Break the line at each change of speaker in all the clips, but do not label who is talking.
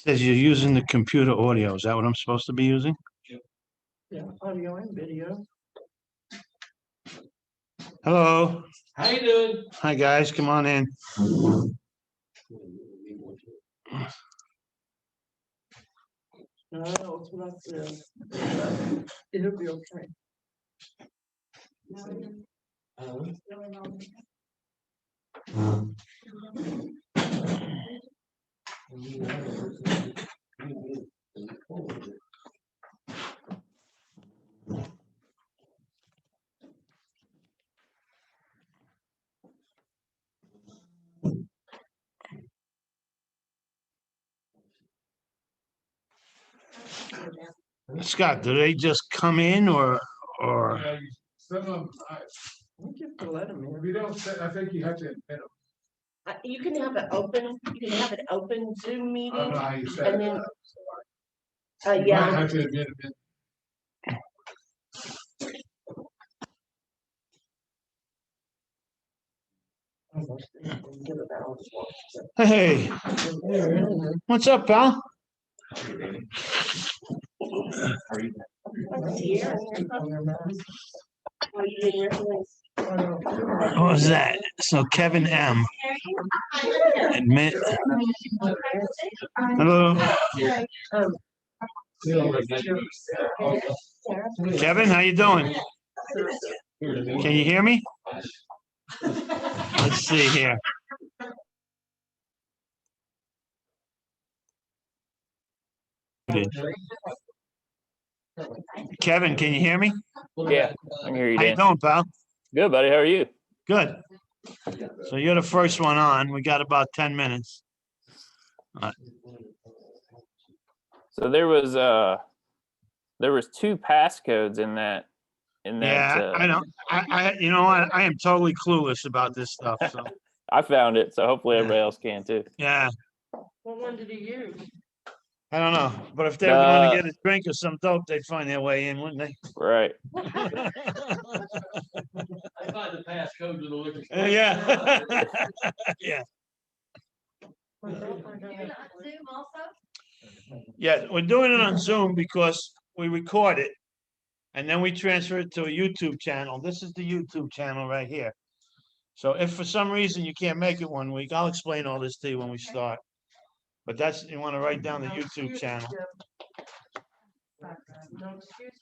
Says you're using the computer audio. Is that what I'm supposed to be using?
Yeah, audio and video.
Hello.
How you doing?
Hi, guys. Come on in.
No, it's not, it'll be okay.
Scott, do they just come in or?
Yeah, some of them,
We have to let them
if
in.
you don't, I think you have to admit them.
You can have it open, you can have an open Zoom
I don't
meeting.
know how you said
And
it.
then,
You might
yeah,
have to admit them.
Hey, what's up, pal? What was that? So Kevin M. Admit. Hello. Kevin, how you doing? Can you hear me? Let's see here. Kevin, can you hear me?
Yeah, I can hear you,
How you
Dan.
doing, pal?
Good, buddy. How are you?
Good. So you're the first one on. We got about 10 minutes.
So there was two passcodes in that.
Yeah, I don't. You know what? I am totally clueless about this stuff. So
I found it, so hopefully
Yeah.
everybody else can too.
yeah,
what one did he use?
I don't know. But if they were going to get a drink or some dope, they'd find their way in, wouldn't they?
Right.
I find the passcode to the liquor store.
Yeah. Yeah. Yeah, we're doing it on Zoom because we record it and then we transfer it to a YouTube channel. This is the YouTube channel right here. So if for some reason you can't make it one week, I'll explain all this to you when we start. But that's, you want to write down the YouTube channel.
No excuses.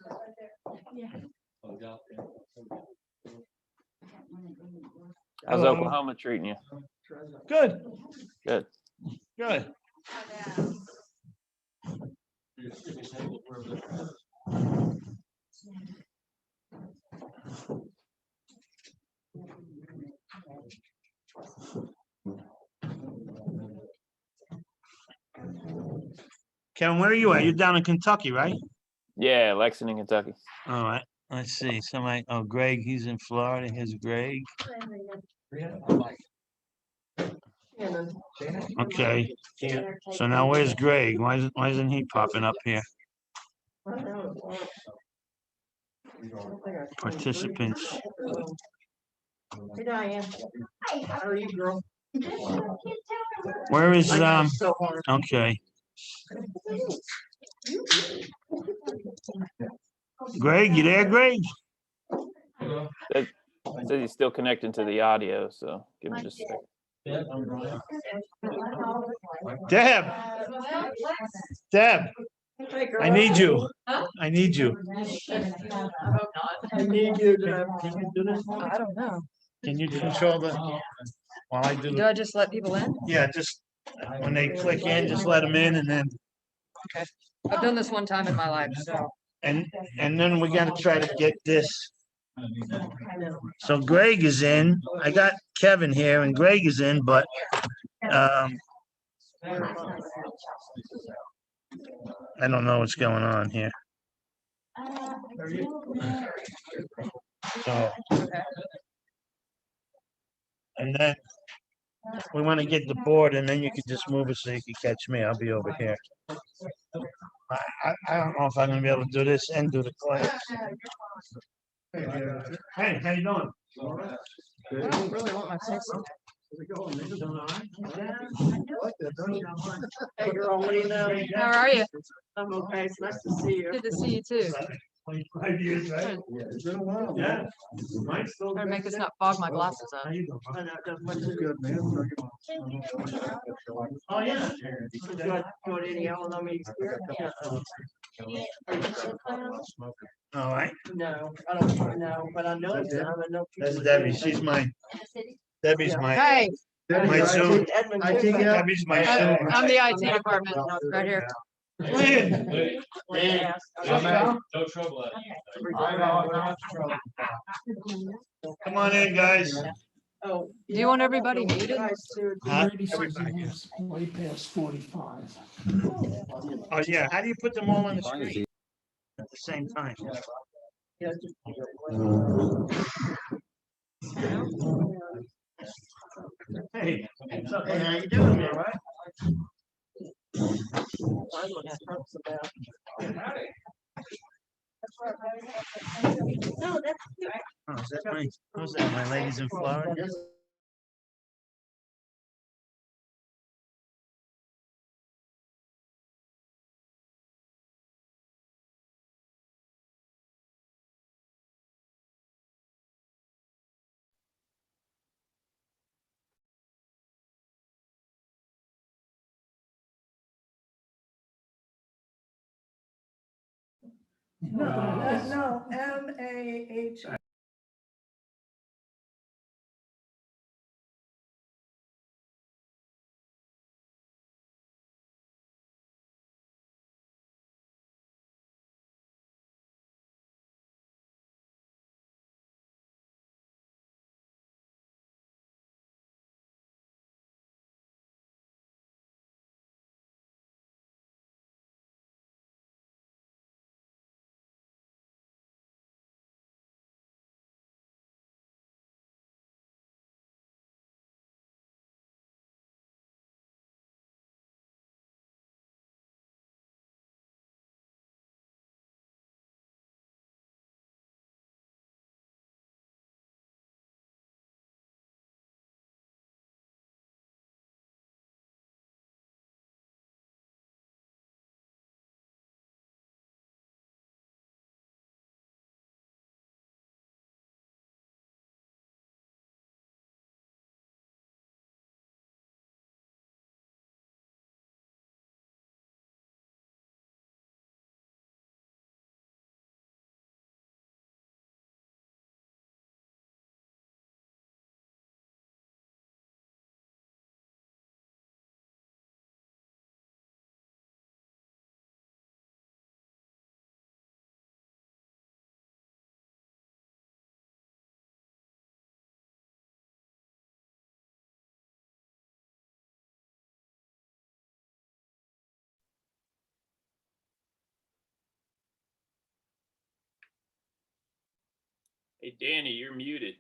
How's
Hello.
Oklahoma treating you?
Good,
Good.
good. Kevin, where are you at? You're down in Kentucky, right?
Yeah, Lexington, Kentucky.
All right, let's see. Somebody, oh, Greg, he's in Florida. Here's Greg. Okay. So now where's Greg? Why isn't he popping up here? Participants.
Hey, Diane. How are you, girl?
Where is,
I know, so hard.
okay. Greg, you there, Greg?
It says he's still connecting to the audio, so give me just a second.
Deb, I need you. I need you.
I need you to, can you do this?
I don't know.
Can you control the, while I do,
Do I just let people in?
yeah, just when they click in, just let them in and then,
I've done this one time in my life, so.
and then we gotta try to get this. So Greg is in. I got Kevin here and Greg is in, but I don't know what's going on here. So. And then we want to get the board and then you can just move it so you can catch me. I'll be over here. I don't know if I'm gonna be able to do this and do the class. Hey, how you doing?
I don't really want my face.
Hey, girl, what do you know?
How are you?
I'm okay. It's nice to see you.
Good to see you too.
25 years, right?
It's been a while.
Yeah. Mine's still
Better
good.
make this not fog my glasses up.
I know, don't want to-
Good, man.
Oh, yeah.
Go to any Alamo experience?
All right.
No, I don't know, but I know some. I know
That's
people
Debbie.
do.
She's mine. Debbie's my,
Hey,
my Zoom.
Edmund
I
too,
take
but-
it out.
Debbie's my
I'm
Zoom.
I'm the IT department right here.
Lynn,
Yeah.
No trouble at
come on in, guys.
Oh.
Do you want everybody muted?
Huh?
Brady says he lives way past 45.
Oh, yeah. How do you put them all on the screen at the same time? Hey. What's up,
Hey,
man?
how you doing, man?
All right.
No, that's.
Oh, is that my, who's that? My ladies in Florida?
No, MAH.
Hey, Danny, you're muted.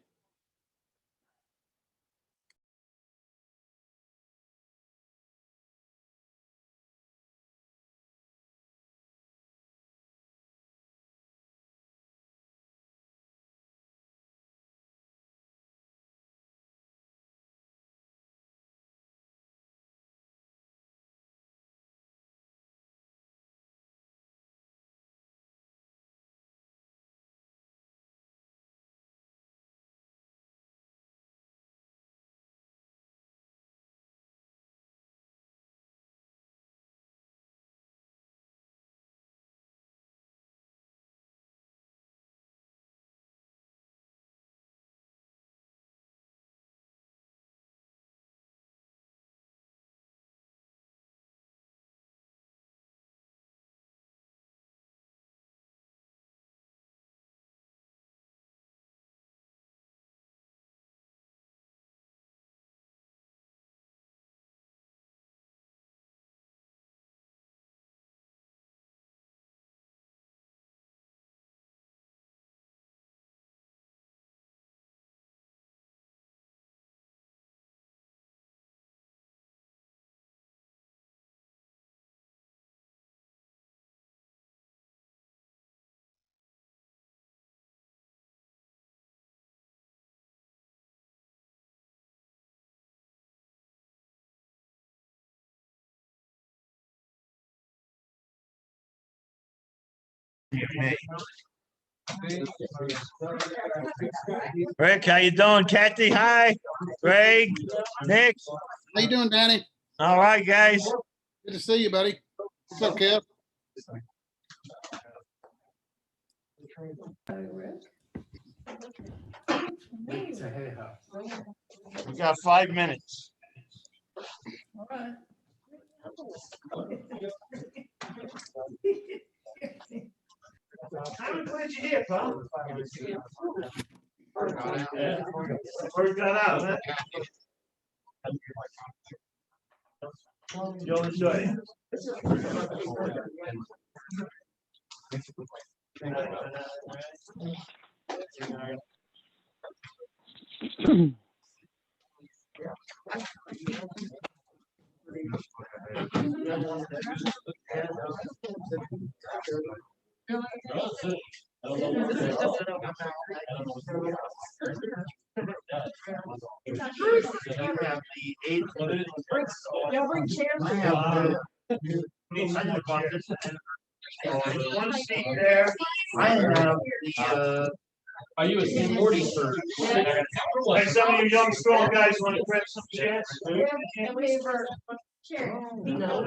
Me. Rick, how you doing? Kathy, hi. Greg, Nick.
How you doing, Danny?
All right, guys.
Good to see you, buddy. What's up, Kev?
We got 5 minutes. I'm glad you're here, pal. Worked that out, huh? You'll enjoy it.
Y'all bring chairs?
One seat there. I have the,
Are you a sporty person?
Hey, some of you young, strong guys want to grab some chairs?
And we were chairs.
No,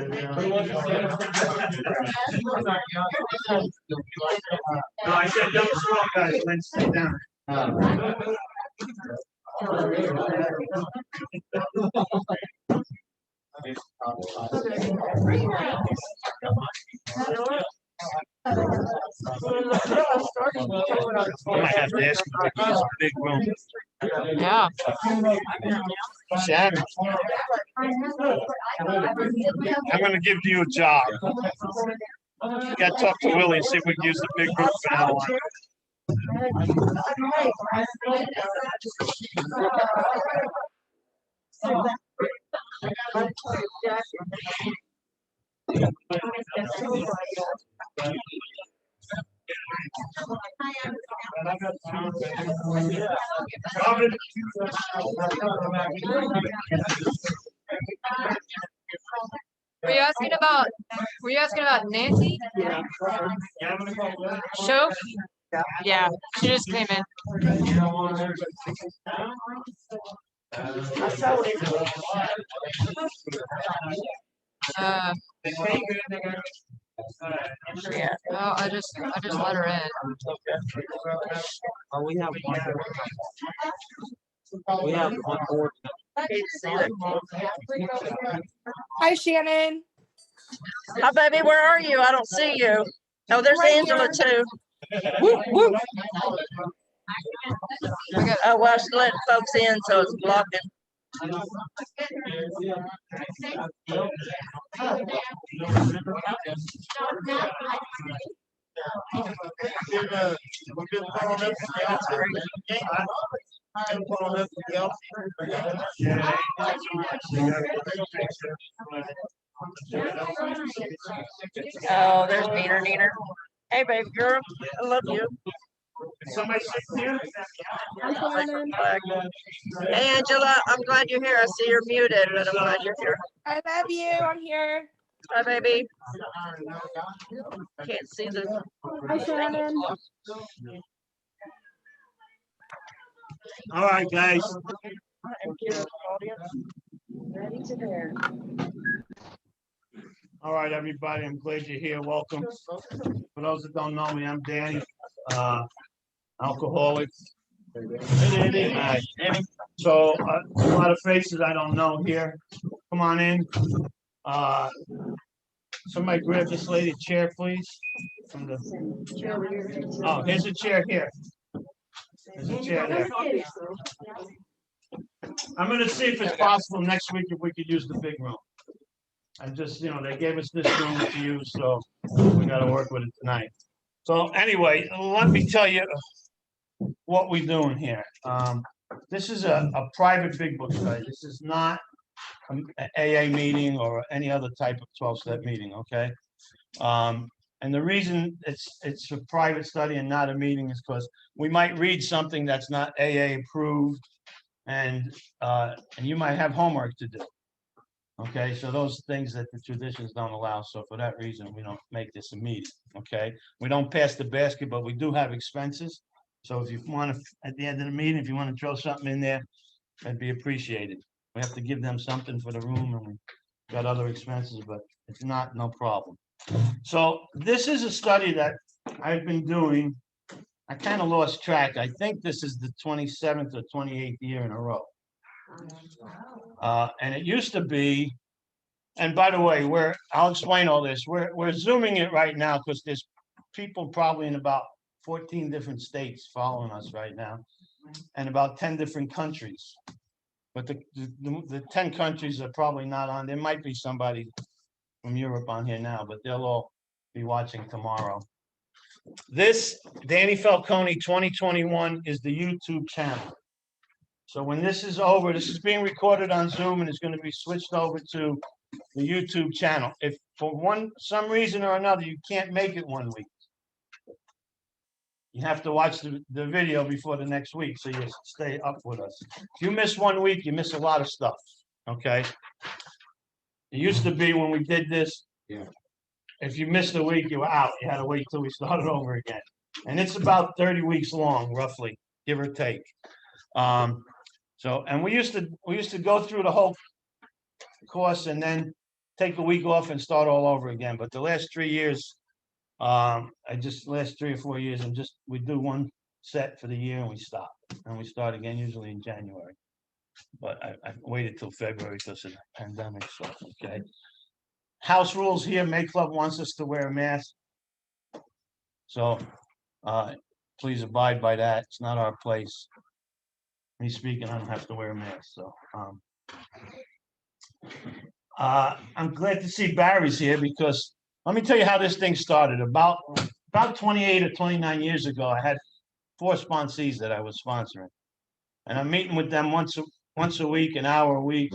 I said young, strong guys, let's sit down. I might have to ask you to use a big room.
Yeah.
Sharon, I'm gonna give you a job. You gotta talk to Willie and see if we can use the big room for now on. Robin.
Were you asking about Nancy? Show? Yeah, she just came in. Yeah, oh, I just let her in.
We have one board.
Hi, Shannon.
Hi, baby. Where are you? I don't see you. Oh, there's Angela too. Whoop, whoop. Oh, well, she's letting folks in, so it's blocking. Oh, there's Neener. Hey, baby girl. I love you.
Somebody sit here?
Hey, Angela. I'm glad you're here. I see you're muted, but I'm glad you're here.
I love you. I'm here.
Hi, baby. Can't see the.
Hi, Shannon.
All right, guys. All right, everybody, I'm glad you're here. Welcome. For those that don't know me, I'm Danny, alcoholic. Hi. So a lot of faces I don't know here. Come on in. Somebody grab this lady a chair, please. From the, oh, here's a chair here. There's a chair there. I'm gonna see if it's possible next week if we could use the big room. I just, they gave us this room to use, so we gotta work with it tonight. So anyway, let me tell you what we're doing here. This is a private big book study. This is not an AA meeting or any other type of 12-step meeting, okay? And the reason it's a private study and not a meeting is because we might read something that's not AA approved, and you might have homework to do. Okay, so those things that the traditions don't allow, so for that reason, we don't make this a meeting, okay? We don't pass the basket, but we do have expenses. So if you want to, at the end of the meeting, if you want to throw something in there, that'd be appreciated. We have to give them something for the room and we got other expenses, but if not, no problem. So this is a study that I've been doing. I kind of lost track. I think this is the 27th or 28th year in a row. And it used to be, and by the way, I'll explain all this. We're zooming it right now because there's people probably in about 14 different states following us right now and about 10 different countries. But the 10 countries are probably not on. There might be somebody from Europe on here now, but they'll all be watching tomorrow. This Danny Falcone 2021 is the YouTube channel. So when this is over, this is being recorded on Zoom and it's going to be switched over to the YouTube channel. If for some reason or another you can't make it one week, you have to watch the video before the next week so you stay up with us. If you miss 1 week, you miss a lot of stuff, okay? It used to be when we did this, if you missed a week, you were out. You had to wait till we started over again. And it's about 30 weeks long, roughly, give or take. And we used to go through the whole course and then take a week off and start all over again. But the last 3 years, last 3 or 4 years, we do one set for the year and we stop. And we start again usually in January. But I waited till February because of the pandemic stuff, okay? House rules here, May Club wants us to wear a mask. So please abide by that. It's not our place. Me speaking, I don't have to wear a mask, so. I'm glad to see Barry's here because let me tell you how this thing started. About 28 or 29 years ago, I had 4 sponsees that I was sponsoring. And I'm meeting with them once a week, an hour a week.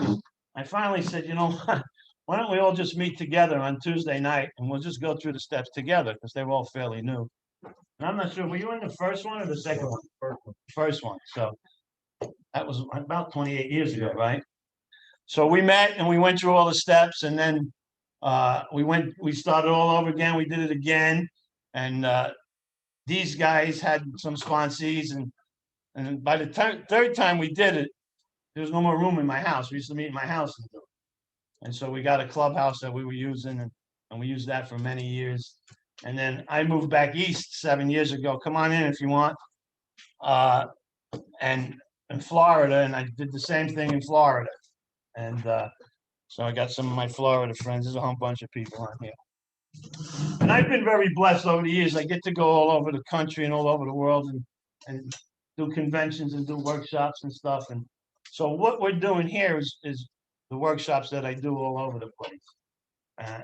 I finally said, you know what? Why don't we all just meet together on Tuesday night and we'll just go through the steps together because they were all fairly new. And I'm not sure, were you in the first one or the second one? First one. So that was about 28 years ago, right? So we met and we went through all the steps and then we started all over again. We did it again. And these guys had some sponsees and by the third time we did it, there was no more room in my house. We used to meet in my house and do it. And so we got a clubhouse that we were using and we used that for many years. And then I moved back east 7 years ago. Come on in if you want. And in Florida, and I did the same thing in Florida. And so I got some of my Florida friends. There's a whole bunch of people on here. And I've been very blessed over the years. I get to go all over the country and all over the world and do conventions and do workshops and stuff. And so what we're doing here is the workshops that I do all over the place.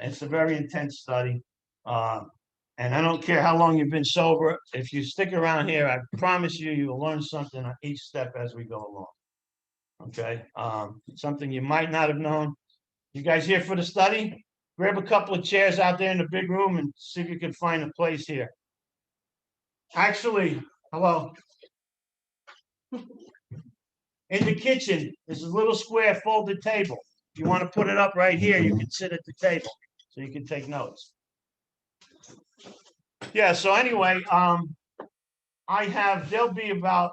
It's a very intense study. And I don't care how long you've been sober. If you stick around here, I promise you, you'll learn something on each step as we go along. Okay? Something you might not have known. You guys here for the study? Grab a couple of chairs out there in the big room and see if you can find a place here. Actually, hello. In the kitchen, there's a little square folded table. If you want to put it up right here, you can sit at the table so you can take notes. Yeah, so anyway, there'll be about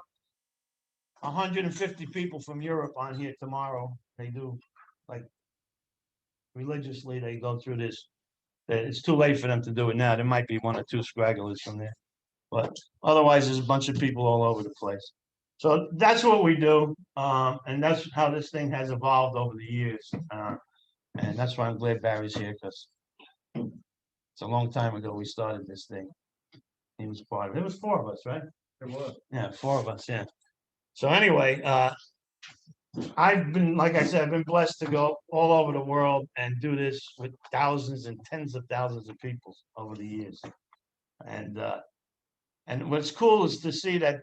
150 people from Europe on here tomorrow. They do, like, religiously, they go through this. It's too late for them to do it now. There might be 1 or 2 scragglers from there. But otherwise, there's a bunch of people all over the place. So that's what we do. And that's how this thing has evolved over the years. And that's why I'm glad Barry's here, because it's a long time ago we started this thing. He was part of it. It was 4 of us, right?
There was.
Yeah, 4 of us, yeah. So anyway, I've been, like I said, I've been blessed to go all over the world and do this with thousands and tens of thousands of people over the years. And what's cool is to see that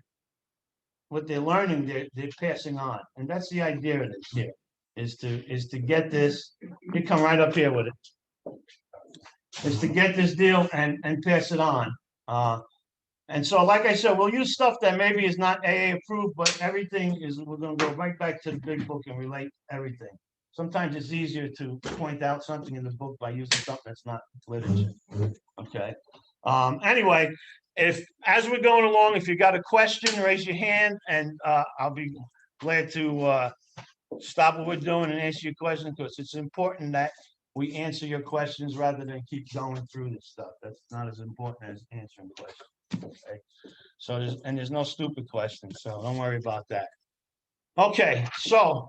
what they're learning, they're passing on. And that's the idea of this here, is to get this, you come right up here with it, is to get this deal and pass it on. And so, like I said, we'll use stuff that maybe is not AA approved, but everything is, we're going to go right back to the big book and relate everything. sometimes it's easier to point out something in the book by using something that's not literature. Okay. Anyway, as we're going along, if you got a question, raise your hand, and I'll be glad to stop what we're doing and answer your question, because it's important that we answer your questions rather than keep going through this stuff. That's not as important as answering questions. Okay. So there's no stupid questions, so don't worry about that. Okay, so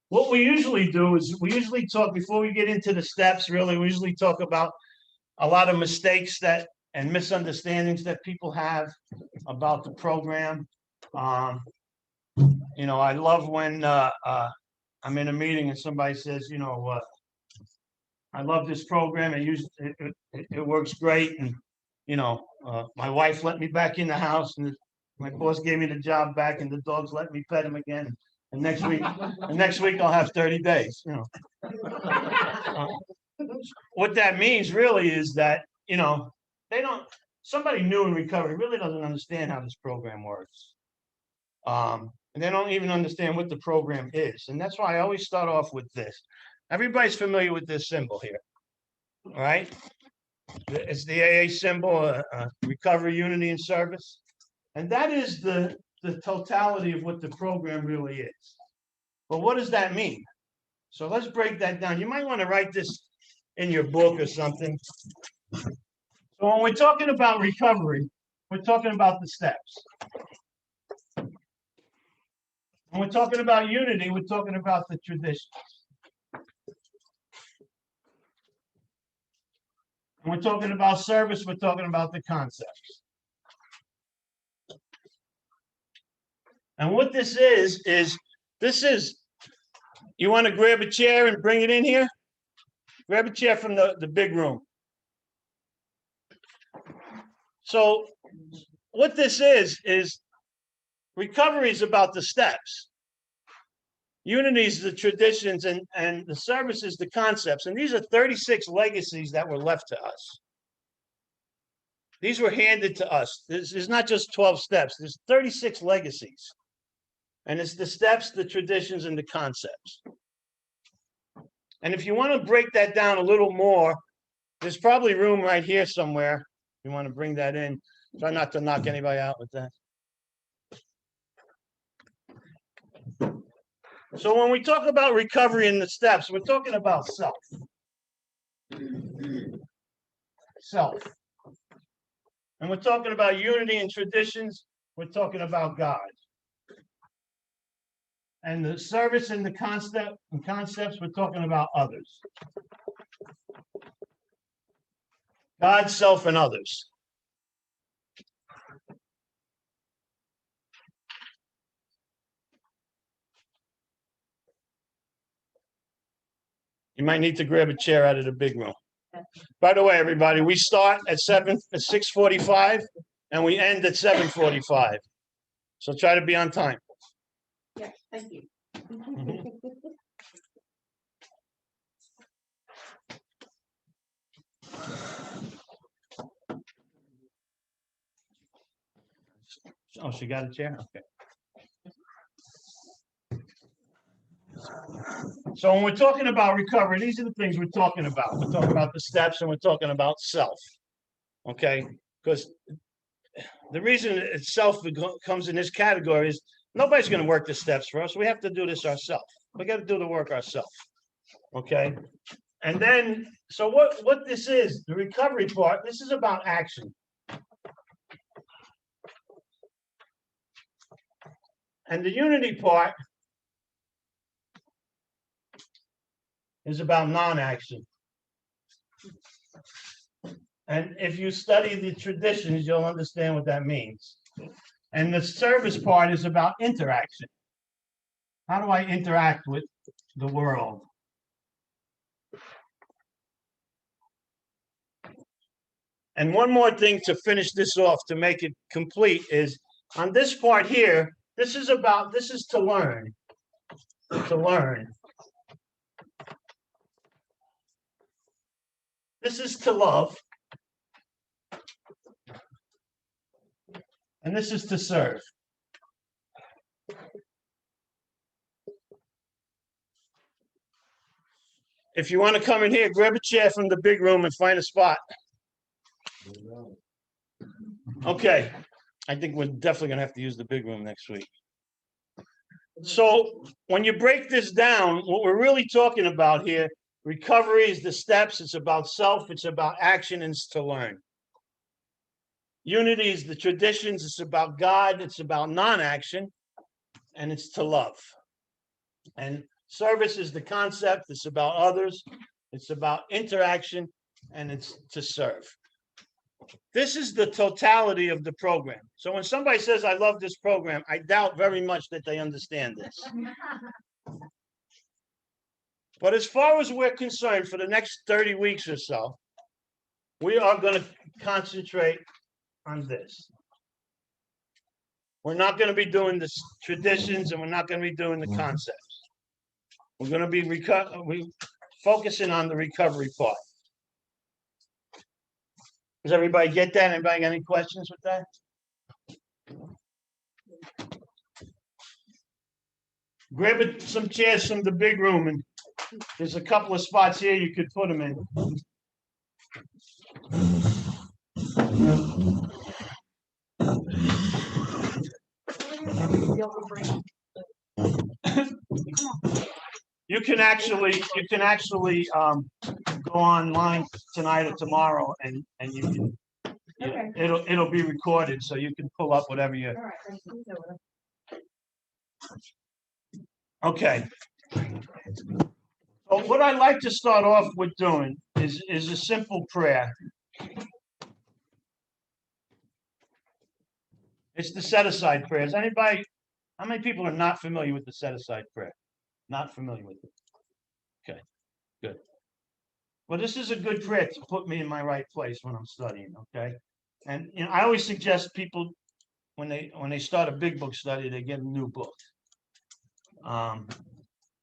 what we usually do is we usually talk before we get into the steps. Really, we usually talk about a lot of mistakes that and misunderstandings that people have about the program. You know, I love when I'm in a meeting and somebody says, you know, I love this program. It works great, and you know, my wife let me back in the house, and my boss gave me the job back, and the dogs let me pet him again. And next week I'll have 30 days. You know, what that means really is that, you know, somebody new in recovery really doesn't understand how this program works. And they don't even understand what the program is. And that's why I always start off with this. Everybody's familiar with this symbol here, all right? It's the AA symbol, recovery, unity, and service. And that is the totality of what the program really is. But what does that mean? So let's break that down. You might want to write this in your book or something. So when we're talking about recovery, we're talking about the steps. When we're talking about unity, we're talking about the traditions. When we're talking about service, we're talking about the concepts. And what this is, you want to grab a chair and bring it in here? Grab a chair from the big room. So what this is recovery is about the steps. Unity is the traditions, and the service is the concepts. And these are 36 legacies that were left to us. These were handed to us. This is not just 12 steps. There's 36 legacies. And it's the steps, the traditions, and the concepts. And if you want to break that down a little more, there's probably room right here somewhere. You want to bring that in. Try not to knock anybody out with that. So when we talk about recovery in the steps, we're talking about self. Self. And we're talking about unity and traditions. We're talking about God. And the service and the concepts, we're talking about others. God, self, and others. You might need to grab a chair out of the big room. By the way, everybody, we start at 6:45 and we end at 7:45. So try to be on time.
Yes, thank you.
Oh, she got a chair? Okay. So when we're talking about recovery, these are the things we're talking about. We're talking about the steps and we're talking about self. Okay? Because the reason self comes in this category is nobody's going to work the steps for us. We have to do this ourselves. We got to do the work ourselves. Okay? And then, so what this is, the recovery part, this is about action. And the unity part is about non-action. And if you study the traditions, you'll understand what that means. And the service part is about interaction. How do I interact with the world? And one more thing to finish this off, to make it complete, is on this part here, this is to learn. To learn. This is to love. And this is to serve. if you want to come in here, grab a chair from the big room and find a spot. Okay, I think we're definitely gonna have to use the big room next week. So when you break this down, what we're really talking about here, recovery is the steps, it's about self, it's about action, and it's to learn. Unity is the traditions, it's about God, it's about non-action, and it's to love. And service is the concept, it's about others, it's about interaction, and it's to serve. This is the totality of the program. So when somebody says, I love this program, I doubt very much that they understand this. But as far as we're concerned, for the next 30 weeks or so, we are going to concentrate on this. We're not going to be doing the traditions, and we're not going to be doing the concepts. We're going to be focusing on the recovery part. Does everybody get that? Anybody got any questions with that? Grab some chairs from the big room, and there's a couple of spots here you could put them in. You can actually go online tonight or tomorrow, and you can.
Okay.
It'll be recorded, so you can pull up whatever you.
All right.
Okay. So what I'd like to start off with doing is a simple prayer. It's the set-aside prayers. Anybody, how many people are not familiar with the set-aside prayer? Not familiar with it? Okay, good. Well, this is a good prayer to put me in my right place when I'm studying, okay? And I always suggest people, when they start a big book study, they get a new book.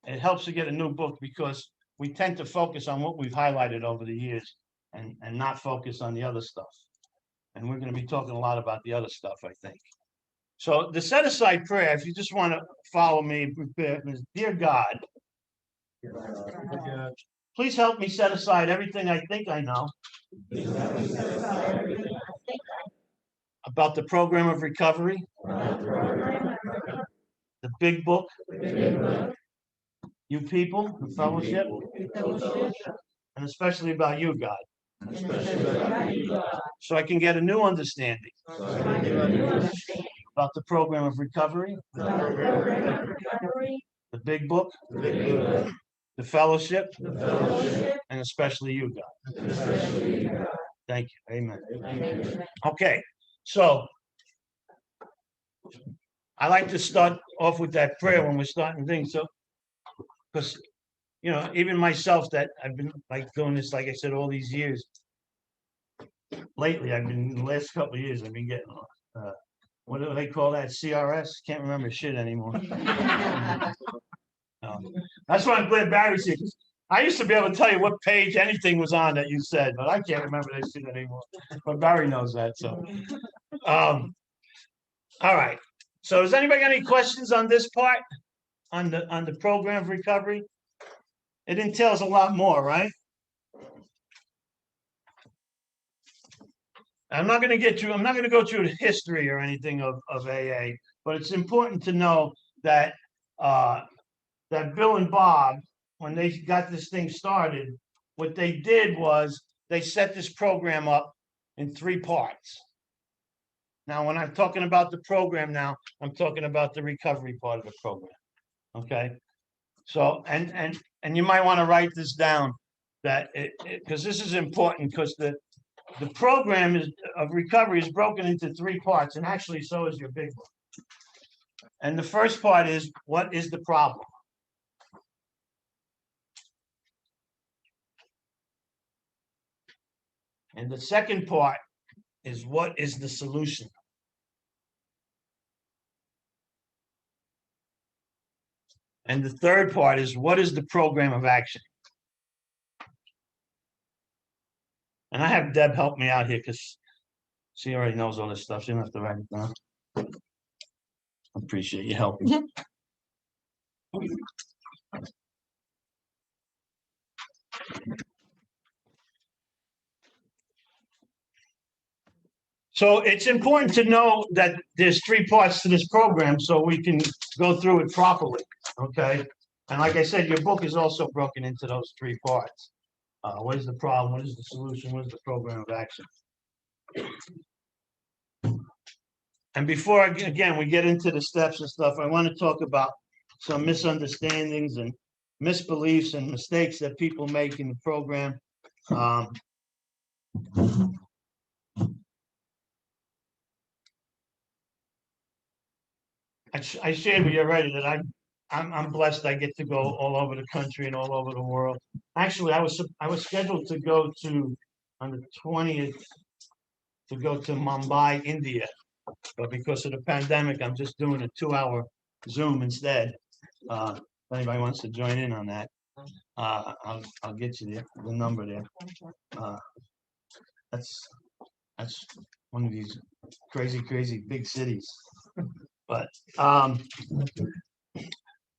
It helps to get a new book because we tend to focus on what we've highlighted over the years and not focus on the other stuff. And we're going to be talking a lot about the other stuff, I think. So the set-aside prayer, if you just want to follow me, prepare, is, Dear God, please help me set aside everything I think I know about the program of recovery, the big book, you people, the fellowship, and especially about you, God. So I can get a new understanding about the program of recovery, the big book, the fellowship, and especially you, God. Thank you. Amen. Okay, so I like to start off with that prayer when we're starting things. So, because even myself, that I've been like doing this, like I said, all these years. Lately, the last couple of years, I've been getting what do they call that? CRS? Can't remember shit anymore. That's why I'm glad Barry's here. I used to be able to tell you what page anything was on that you said, but I can't remember that shit anymore. But Barry knows that. So, all right. So, does anybody got any questions on this part, on the program of recovery? It entails a lot more, right? I'm not going to go through the history or anything of AA, but it's important to know that that Bill and Bob, when they got this thing started, what they did was they set this program up in 3 parts. Now, when I'm talking about the program now, I'm talking about the recovery part of the program. Okay. So, and you might want to write this down, that because this is important, because the program of recovery is broken into 3 parts, and actually so is your big book. And the first part is, what is the problem? And the second part is, what is the solution? And the third part is, what is the program of action? And I have Deb help me out here because she already knows all this stuff. She don't have to write it down. I appreciate you helping. So it's important to know that there's three parts to this program so we can go through it properly, okay? And like I said, your book is also broken into those three parts. What is the problem? What is the solution? What is the program of action? And before, again, we get into the steps and stuff, I want to talk about some misunderstandings and misbeliefs and mistakes that people make in the program. I shared with you already that I'm blessed. I get to go all over the country and all over the world. Actually, I was scheduled to go to on the 20th to go to Mumbai, India, but because of the pandemic, I'm just doing a 2-hour Zoom instead. If anybody wants to join in on that, I'll get you the number there. That's one of these crazy big cities. But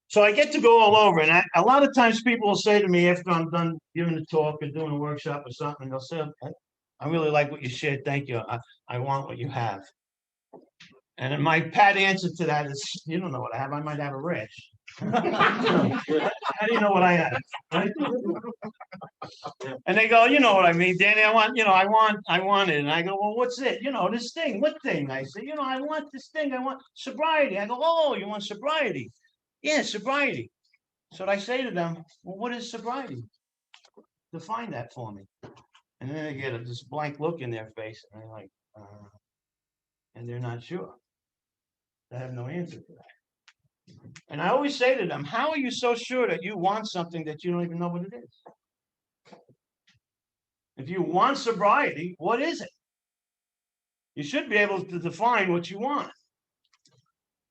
so I get to go all over, and a lot of times people will say to me after I'm done giving a talk or doing a workshop or something, they'll say, I really like what you shared, thank you, I want what you have. And then my pat answer to that is, you don't know what I have, I might have a rash. How do you know what I have? Right? And they go, you know what I mean, Danny, I want it. And I go, well, what's it? This thing, what thing? I say, I want this thing, I want sobriety. I go, oh, you want sobriety? Yeah, sobriety. So I say to them, well, what is sobriety? Define that for me. And then they get this blank look in their face, and they're like, and they're not sure. They have no answer for that. And I always say to them, how are you so sure that you want something that you don't even know what it is? If you want sobriety, what is it? You should be able to define what you want.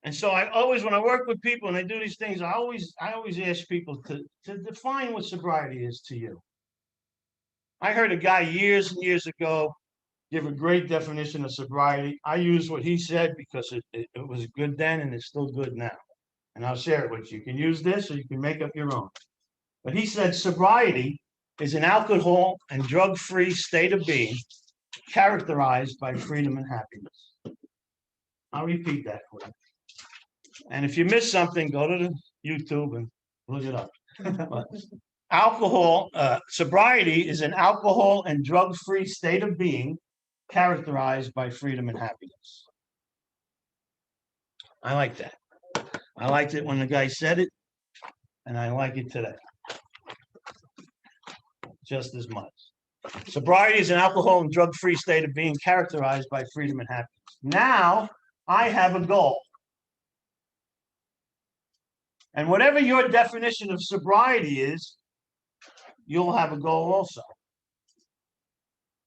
And so I always, when I work with people and I do these things, I always ask people to define what sobriety is to you. I heard a guy years and years ago give a great definition of sobriety. I use what he said because it was good then and it's still good now. And I'll share it with you. You can use this or you can make up your own. But he said sobriety is an alcohol and drug-free state of being characterized by freedom and happiness. I'll repeat that for you. And if you miss something, go to the YouTube and look it up. Sobriety is an alcohol and drug-free state of being characterized by freedom and happiness. I like that. I liked it when the guy said it, and I like it today. Just as much. Sobriety is an alcohol and drug-free state of being characterized by freedom and happiness. Now, I have a goal. And whatever your definition of sobriety is, you'll have a goal also.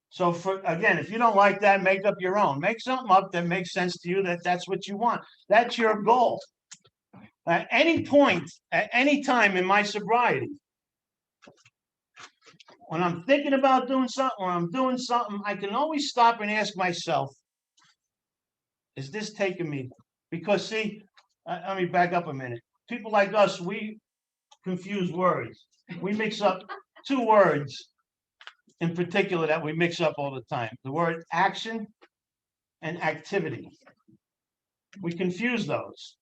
So again, if you don't like that, make up your own. Make something up that makes sense to you, that's what you want. That's your goal. At any point, at any time in my sobriety, when I'm thinking about doing something or I'm doing something, I can always stop and ask myself, is this taking me? Because see, let me back up a minute. People like us, we confuse words. We mix up two words in particular that we mix up all the time. The word action and activity. We confuse those.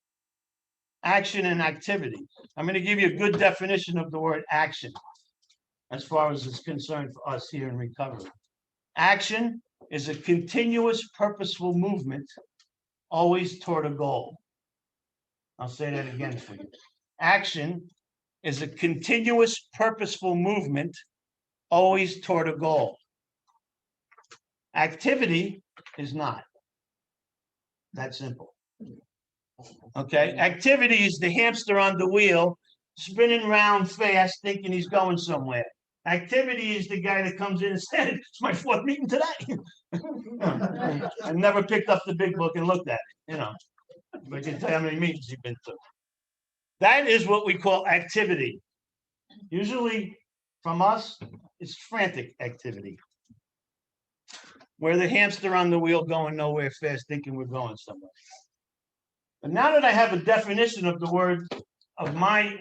Action and activity. I'm going to give you a good definition of the word action as far as it's concerned for us here in recovery. Action is a continuous, purposeful movement always toward a goal. I'll say that again for you. Action is a continuous, purposeful movement always toward a goal. Activity is not. That simple. Okay? Activity is the hamster on the wheel, spinning around fast, thinking he's going somewhere. Activity is the guy that comes in and said, it's my 4th meeting today. I never picked up the big book and looked at it, I can tell you how many meetings you've been to. That is what we call activity. Usually from us, it's frantic activity. We're the hamster on the wheel going nowhere fast, thinking we're going somewhere. But now that I have a definition of the word, of my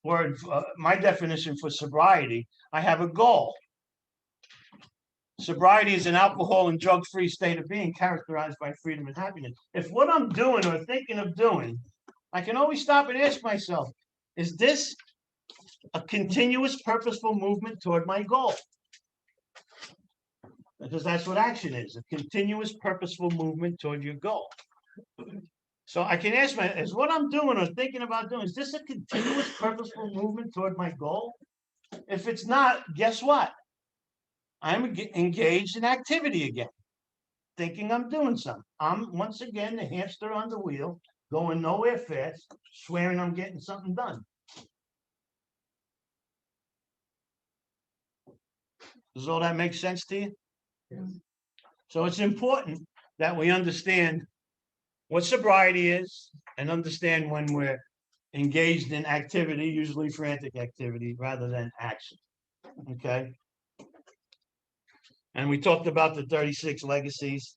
word, my definition for sobriety, I have a goal. Sobriety is an alcohol and drug-free state of being characterized by freedom and happiness. If what I'm doing or thinking of doing, I can always stop and ask myself, is this a continuous purposeful movement toward my goal? Because that's what action is, a continuous purposeful movement toward your goal. So I can ask myself, is what I'm doing or thinking about doing, is this a continuous purposeful movement toward my goal? If it's not, guess what? I'm engaged in activity again, thinking I'm doing something. I'm once again the hamster on the wheel, going nowhere fast, swearing I'm getting something done. Does all that make sense to you? So it's important that we understand what sobriety is and understand when we're engaged in activity, usually frantic activity, rather than action. Okay? And we talked about the 36 legacies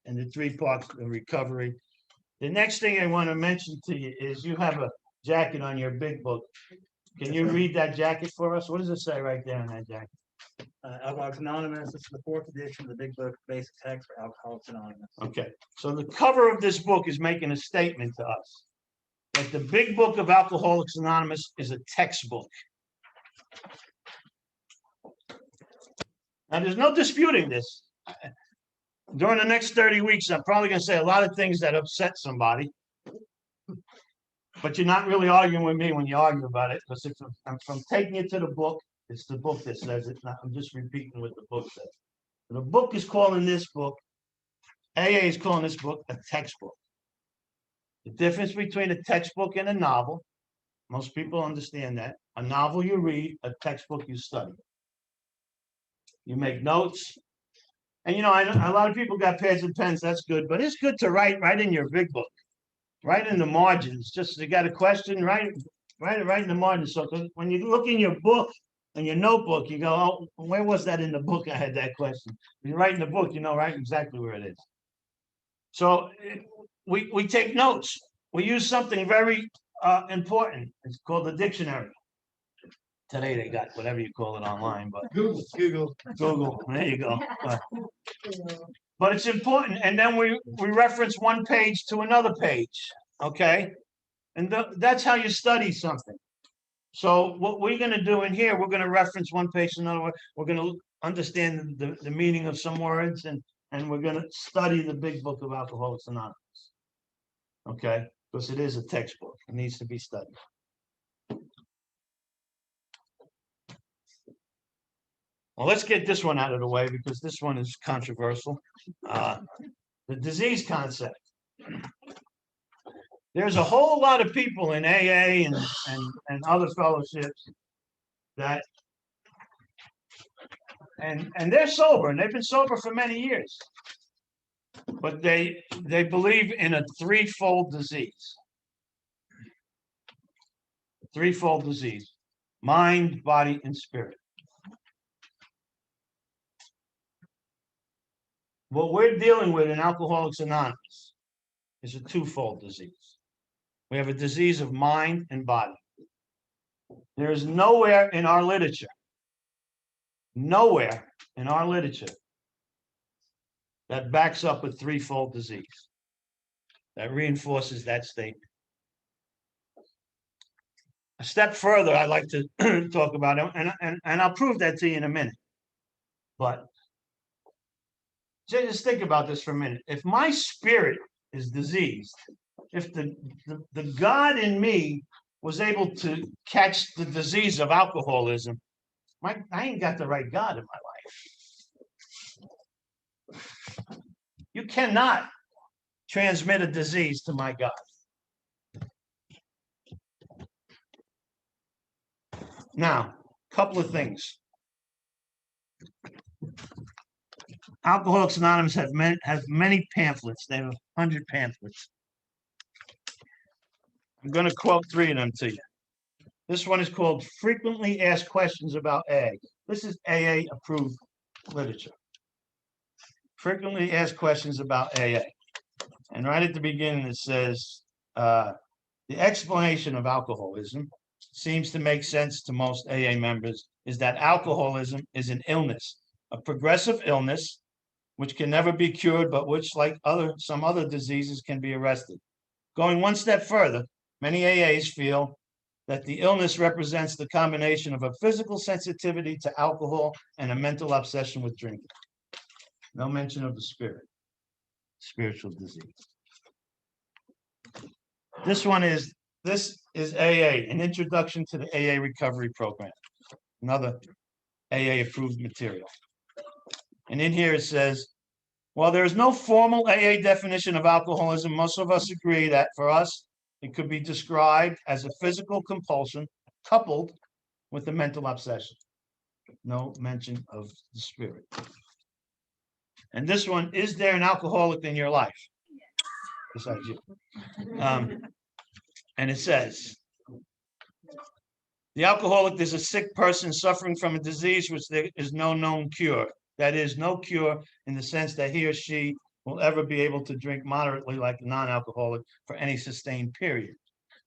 and the 3 parts of recovery. The next thing I want to mention to you is you have a jacket on your big book. Can you read that jacket for us? What does it say right there on that jacket?
Alcoholics Anonymous, this is the 4th edition of the Big Book Basic Text for Alcoholics Anonymous.
Okay, so the cover of this book is making a statement to us that the Big Book of Alcoholics Anonymous is a textbook. Now, there's no disputing this. During the next 30 weeks, I'm probably going to say a lot of things that upset somebody. But you're not really arguing with me when you argue about it, because if I'm taking it to the book, it's the book that says it. I'm just repeating what the book says. The book is calling this book, AA is calling this book a textbook. The difference between a textbook and a novel, most people understand that. A novel you read, a textbook you study. You make notes. And, you know, a lot of people got pads and pens. That's good. But it's good to write right in your big book. Right in the margins. Just you got a question, write it in the margins. So when you look in your book, in your notebook, you go, oh, where was that in the book? I had that question. When you write in the book, you know right exactly where it is. So we take notes. We use something very important. It's called the dictionary. Today they got whatever you call it online, but Google. There you go. But it's important. And then we reference one page to another page. Okay. And that's how you study something. So what we're going to do in here, we're going to reference one page to another one. We're going to understand the meaning of some words, and we're going to study the Big Book of Alcoholics Anonymous. Okay? Because it is a textbook. It needs to be studied. Well, let's get this one out of the way because this one is controversial. The disease concept. There's a whole lot of people in AA and other fellowships that, and they're sober, and they've been sober for many years, but they believe in a threefold disease. Threefold disease: mind, body, and spirit. What we're dealing with in Alcoholics Anonymous is a twofold disease. We have a disease of mind and body. There is nowhere in our literature that backs up a threefold disease, that reinforces that statement. A step further, I'd like to talk about it, and I'll prove that to you in a minute. But just think about this for a minute. If my spirit is diseased, if the God in me was able to catch the disease of alcoholism, I ain't got the right God in my life. You cannot transmit a disease to my God. Now, a couple of things. Alcoholics Anonymous have many pamphlets. They have 100 pamphlets. I'm going to quote 3 of them to you. This one is called Frequently Asked Questions About AA. This is AA approved literature. Frequently Asked Questions About AA. And right at the beginning it says, the explanation of alcoholism, seems to make sense to most AA members is that alcoholism is an illness, a progressive illness, which can never be cured, but which, like some other diseases, can be arrested. Going one step further, many AAs feel that the illness represents the combination of a physical sensitivity to alcohol and a mental obsession with drinking. No mention of the spiritual disease. This is AA, an introduction to the AA recovery program, another AA approved material. And in here it says, while there is no formal AA definition of alcoholism, most of us agree that for us, it could be described as a physical compulsion coupled with a mental obsession. No mention of the spirit. And this one, is there an alcoholic in your life? Besides you. And it says, the alcoholic is a sick person suffering from a disease which there is no known cure. That is, no cure in the sense that he or she will ever be able to drink moderately like a non-alcoholic for any sustained period.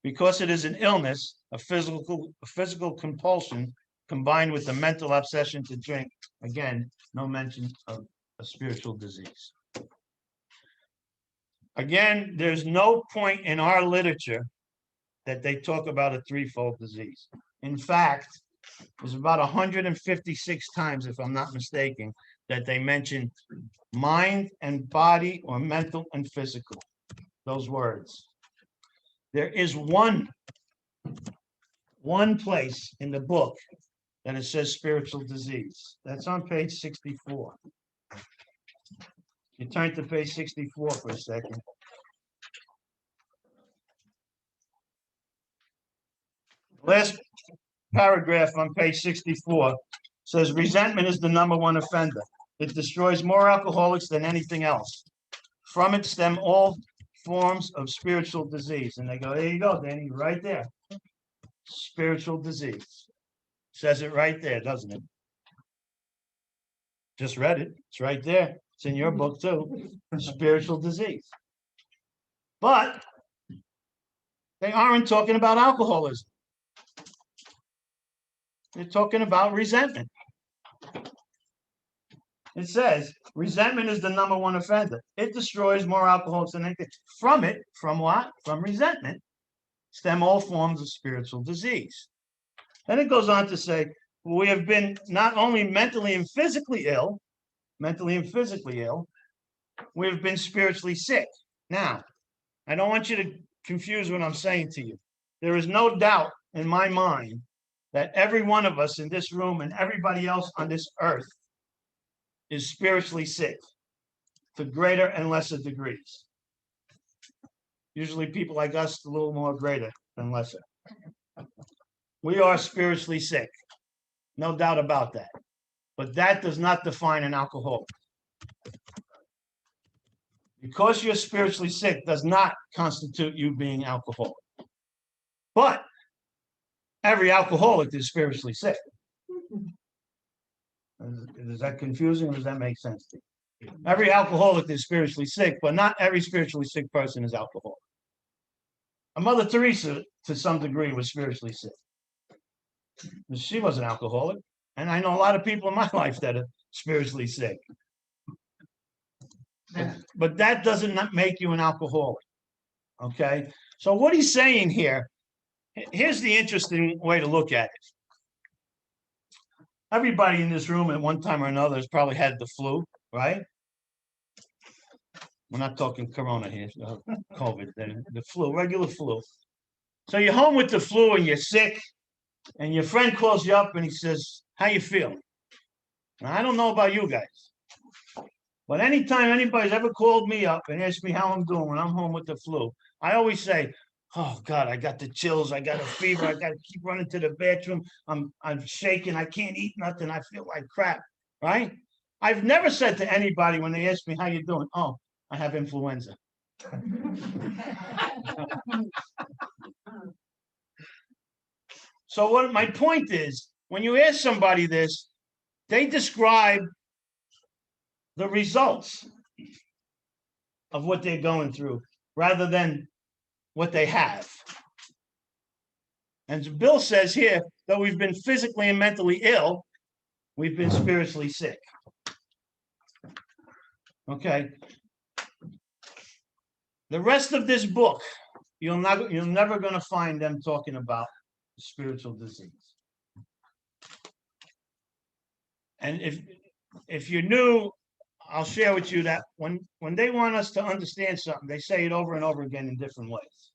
Because it is an illness, a physical compulsion combined with a mental obsession to drink, again, no mention of a spiritual disease. Again, there's no point in our literature that they talk about a threefold disease. In fact, there's about 156 times, if I'm not mistaken, that they mention mind and body or mental and physical, those words. There is one place in the book that it says spiritual disease. That's on page 64. You turn to page 64 for a second. Last paragraph on page 64 says resentment is the #1 offender. It destroys more alcoholics than anything else. From it stem all forms of spiritual disease. And they go, there you go, Danny, right there. Spiritual disease. Says it right there, doesn't it? Just read it. It's right there. It's in your book too. Spiritual disease. But they aren't talking about alcoholism. They're talking about resentment. It says, resentment is the #1 offender. It destroys more alcoholics than anything. From it, from what? From resentment, stem all forms of spiritual disease. Then it goes on to say, we have been not only mentally and physically ill, we have been spiritually sick. Now, I don't want you to confuse what I'm saying to you. There is no doubt in my mind that every one of us in this room and everybody else on this earth is spiritually sick to greater and lesser degrees. Usually people like us a little more greater than lesser. We are spiritually sick, no doubt about that. But that does not define an alcoholic. Because you're spiritually sick does not constitute you being alcoholic. But every alcoholic is spiritually sick. Is that confusing or does that make sense to you? Every alcoholic is spiritually sick, but not every spiritually sick person is alcoholic. Mother Teresa, to some degree, was spiritually sick. She was an alcoholic. And I know a lot of people in my life that are spiritually sick. But that doesn't make you an alcoholic. Okay? So what he's saying here, here's the interesting way to look at it. Everybody in this room at one time or another has probably had the flu, right? We're not talking corona here, COVID, the flu, regular flu. So you're home with the flu and you're sick, and your friend calls you up and he says, how you feeling? Now, I don't know about you guys, but anytime anybody's ever called me up and asked me how I'm doing when I'm home with the flu, I always say, oh God, I got the chills, I got a fever, I got to keep running to the bathroom, I'm shaking, I can't eat nothing, I feel like crap, right? I've never said to anybody when they ask me how you doing, oh, I have influenza. So what my point is, when you ask somebody this, they describe the results of what they're going through rather than what they have. And as Bill says here, though we've been physically and mentally ill, we've been spiritually sick. Okay. The rest of this book, you're never going to find them talking about spiritual disease. And if you're new, I'll share with you that when they want us to understand something, they say it over and over again in different ways.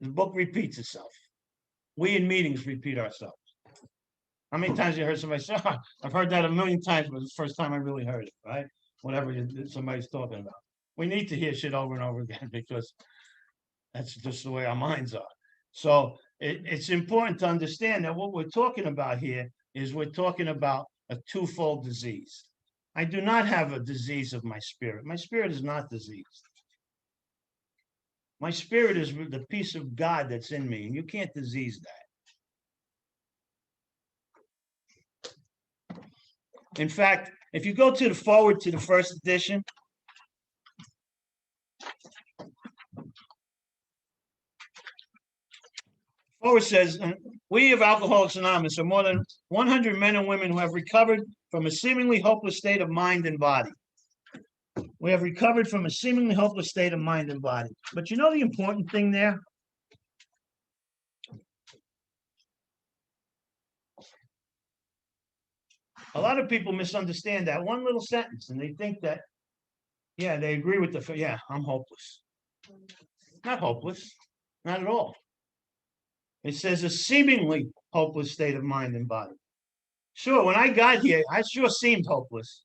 The book repeats itself. We in meetings repeat ourselves. How many times have you heard somebody say, oh, I've heard that a million times, but it's the first time I really heard it, right? Whatever somebody's talking about. We need to hear shit over and over again because that's just the way our minds are. So it's important to understand that what we're talking about here is we're talking about a twofold disease. I do not have a disease of my spirit. My spirit is not diseased. My spirit is the peace of God that's in me, and you can't disease that. In fact, if you go to the forward to the first edition, forward says, we of Alcoholics Anonymous are more than 100 men and women who have recovered from a seemingly hopeless state of mind and body. We have recovered from a seemingly hopeless state of mind and body. But you know the important thing there? A lot of people misunderstand that one little sentence and they think that, yeah, they agree with yeah, I'm hopeless. Not hopeless, not at all. It says a seemingly hopeless state of mind and body. Sure, when I got here, I sure seemed hopeless.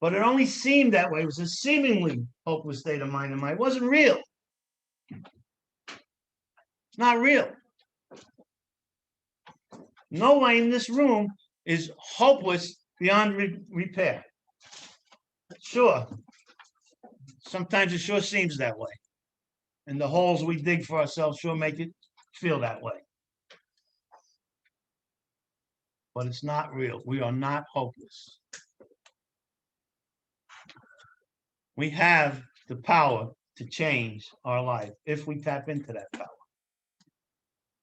But it only seemed that way. It was a seemingly hopeless state of mind and body. It wasn't real. It's not real. No one in this room is hopeless beyond repair. Sure. Sometimes it sure seems that way. And the holes we dig for ourselves sure make it feel that way. But it's not real. We are not hopeless. We have the power to change our life if we tap into that power.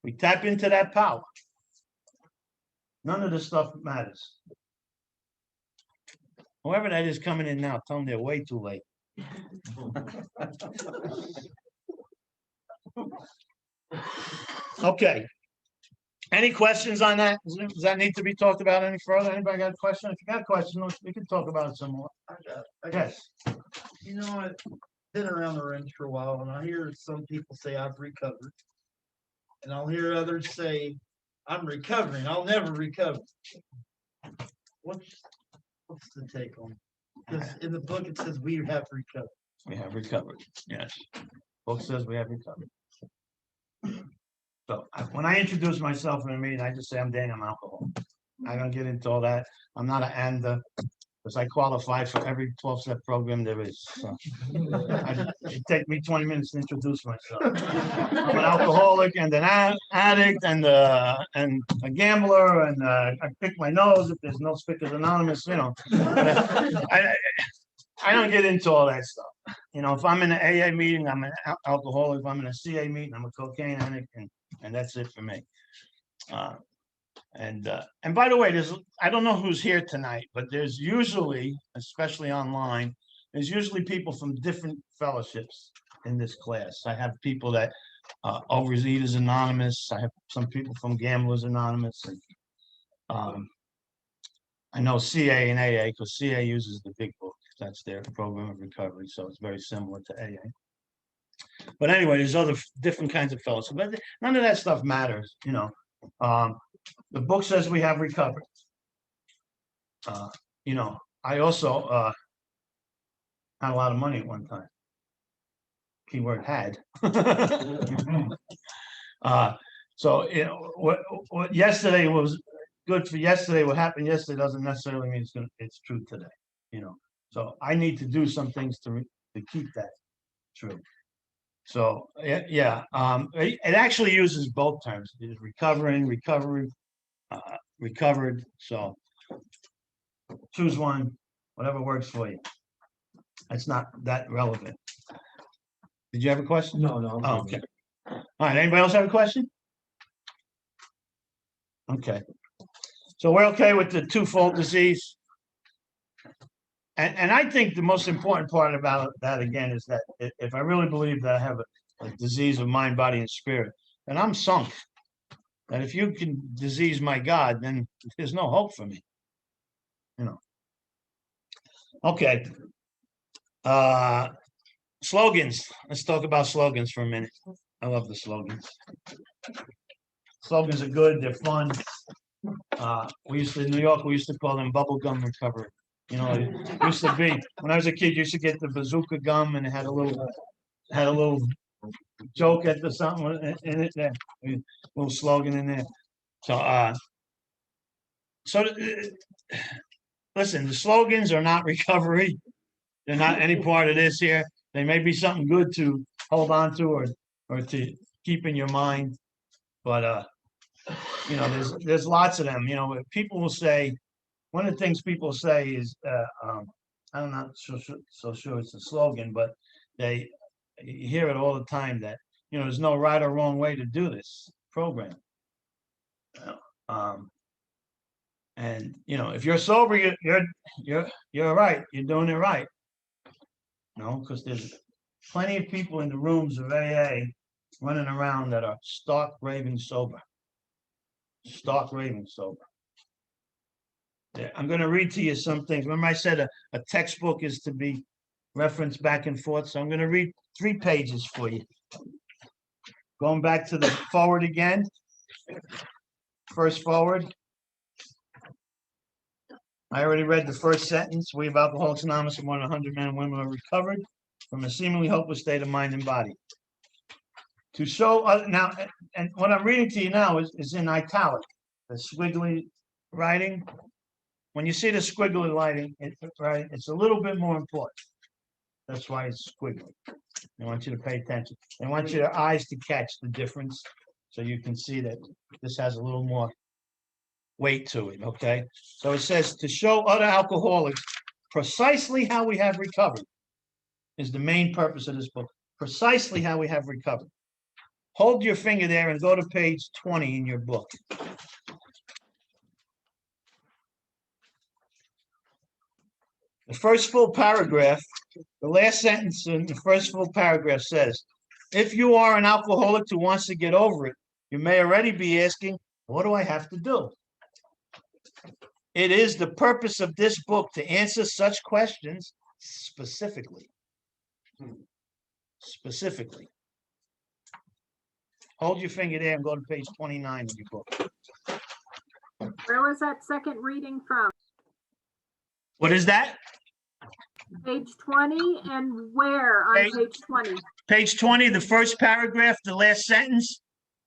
We tap into that power. None of this stuff matters. Whoever that is coming in now, tell them they're way too late. Okay. Any questions on that? Does that need to be talked about any further? Anybody got a question? If you got a question, we can talk about it some more. Yes.
You know, I've been around the range for a while and I hear some people say I've recovered. And I'll hear others say, I'm recovering, I'll never recover. What's the take on it? Because in the book it says we have recovered.
We have recovered, yes. Book says we have recovered. So when I introduce myself in a meeting, I just say I'm Danny, I'm alcohol. I don't get into all that. I'm not an ANDA because I qualify for every 12-step program there is. So it takes me 20 minutes to introduce myself. I'm an alcoholic and an addict and a gambler, and I pick my nose if there's no Speakers Anonymous, you know. I don't get into all that stuff. You know, if I'm in an AA meeting, I'm an alcoholic. If I'm in a CA meeting, I'm a cocaine addict, and that's it for me. And by the way, I don't know who's here tonight, but there's usually, especially online, there's usually people from different fellowships in this class. I have people that Overeaters Anonymous. I have some people from Gamblers Anonymous. And, I know CA and AA because CA uses the big book. That's their program of recovery, so it's very similar to AA. But anyway, there's other different kinds of fellowships, but none of that stuff matters, you know. The book says we have recovered. You know, I also had a lot of money at one time. Keyword had. So you know, what yesterday was good for yesterday. What happened yesterday doesn't necessarily mean it's true today. You know, so I need to do some things to keep that true. So yeah, it actually uses both terms. It's recovering, recovery, recovered. So choose one, whatever works for you. It's not that relevant. Did you have a question?
No.
Oh, okay. All right, anybody else have a question? Okay. So we're okay with the twofold disease? And I think the most important part about that again is that if I really believe that I have a disease of mind, body, and spirit, then I'm sunk. And if you can disease my God, then there's no hope for me. You know. Okay. Slogans. Let's talk about slogans for a minute. I love the slogans. Slogans are good, they're fun. We used to, in New York, we used to call them bubblegum recovery. You know, it used to be, when I was a kid, you used to get the bazooka gum and it had a little joke at the something in it there, a little slogan in there. So, listen, the slogans are not recovery. They're not any part of this here. They may be something good to hold on to or to keep in your mind. But, you know, there's lots of them. You know, people will say, one of the things people say is, I'm not so sure it's a slogan, but you hear it all the time that, you know, there's no right or wrong way to do this program. And, you know, if you're sober, you're right. You're doing it right. No, because there's plenty of people in the rooms of AA running around that are stark raving sober. Stark raving sober. Yeah, I'm going to read to you some things. Remember I said a textbook is to be referenced back and forth. So I'm going to read 3 pages for you. Going back to the forward again. First forward. I already read the first sentence. We of Alcoholics Anonymous and more than 100 men and women are recovered from a seemingly hopeless state of mind and body. To show now, and what I'm reading to you now is in italic, the squiggly writing. When you see the squiggly writing, right, it's a little bit more important. That's why it's squiggly. I want you to pay attention. I want your eyes to catch the difference so you can see that this has a little more weight to it, okay? So it says, to show other alcoholics precisely how we have recovered is the main purpose of this book. Precisely how we have recovered. Hold your finger there and go to page 20 in your book. The first full paragraph, the last sentence in the first full paragraph says, if you are an alcoholic who wants to get over it, you may already be asking, what do I have to do? It is the purpose of this book to answer such questions specifically. Specifically. Hold your finger there and go to page 29 of your book.
Where was that second reading from?
What is that?
Page 20 and where on page 20?
Page 20, the first paragraph, the last sentence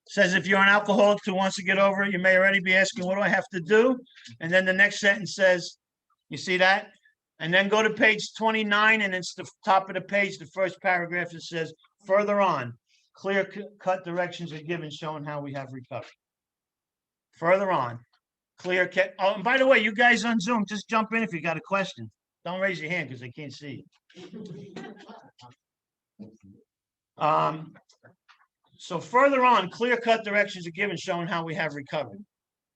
says, if you're an alcoholic who wants to get over it, you may already be asking, what do I have to do? And then the next sentence says, you see that? And then go to page 29 and it's the top of the page, the first paragraph that says, further on, clear-cut directions are given showing how we have recovered. Further on, clear-cut. Oh, and by the way, you guys on Zoom, just jump in if you got a question. Don't raise your hand because they can't see you. So further on, clear-cut directions are given showing how we have recovered.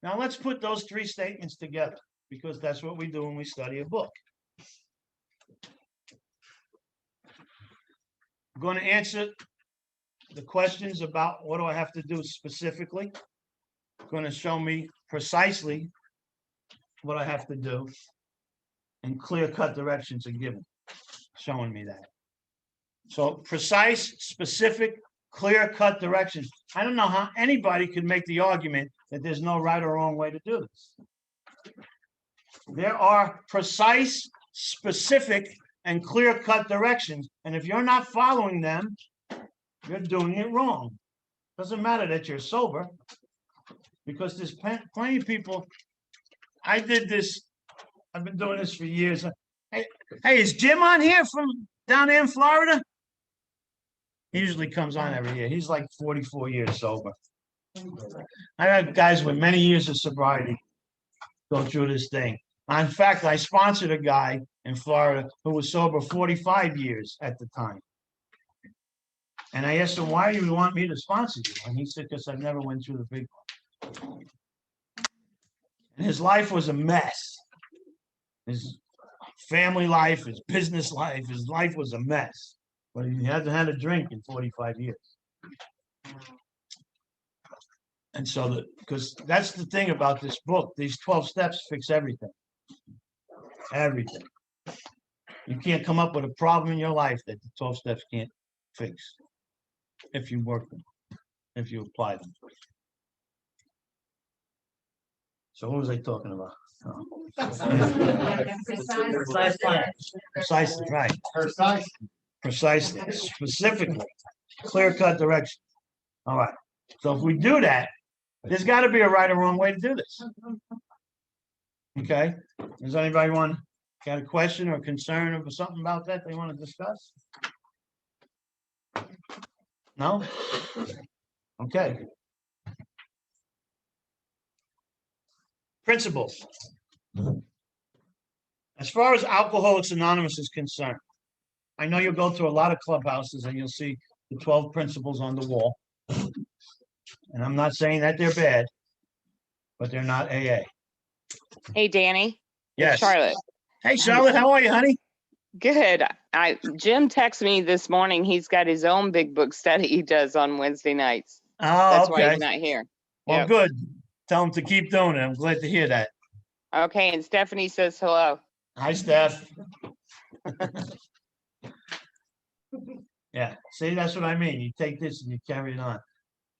Now let's put those 3 statements together because that's what we do when we study a book. I'm going to answer the questions about what do I have to do specifically. Going to show me precisely what I have to do, and clear-cut directions are given, showing me that. So precise, specific, clear-cut directions. I don't know how anybody could make the argument that there's no right or wrong way to do this. There are precise, specific, and clear-cut directions, and if you're not following them, you're doing it wrong. Doesn't matter that you're sober, because there's plenty of people. I did this. I've been doing this for years. Hey, is Jim on here from down there in Florida? He usually comes on every year. He's like 44 years sober. I had guys with many years of sobriety go through this thing. In fact, I sponsored a guy in Florida who was sober 45 years at the time. And I asked him, why do you want me to sponsor you? And he said, because I've never went through the big one. And his life was a mess. His family life, his business life, his life was a mess. But he hasn't had a drink in 45 years. And so, because that's the thing about this book, these 12 steps fix everything. Everything. You can't come up with a problem in your life that the 12 steps can't fix. If you work them, if you apply them. So what was I talking about? Precisely, right. Precisely, specifically, clear-cut direction. All right. So if we do that, there's got to be a right or wrong way to do this. Okay. Does anybody got a question or concern or something about that they want to discuss? No? Okay. Principles. As far as Alcoholics Anonymous is concerned, I know you'll go to a lot of clubhouses and you'll see the 12 principles on the wall. And I'm not saying that they're bad, but they're not AA.
Hey, Danny.
Yes.
It's Charlotte.
Hey, Charlotte, how are you, honey?
Good. Jim texted me this morning. He's got his own big book study he does on Wednesday nights.
Oh,
That's
okay.
why he's not here.
Well,
Yep.
good. Tell him to keep doing it. I'm glad to hear that.
Okay, and Stephanie says hello.
Hi, Steph. Yeah, see, that's what I mean. You take this and you carry it on.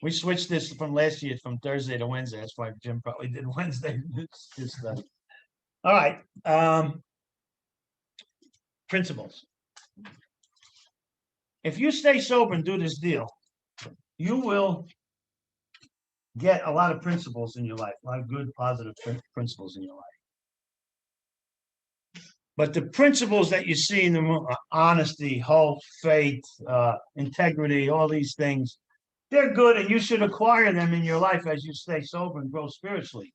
We switched this from last year from Thursday to Wednesday. That's why Jim probably did Wednesday. All right. Principles. If you stay sober and do this deal, you will get a lot of principles in your life, a lot of good, positive principles in your life. But the principles that you see in the are honesty, hope, faith, integrity, all these things, they're good and you should acquire them in your life as you stay sober and grow spiritually.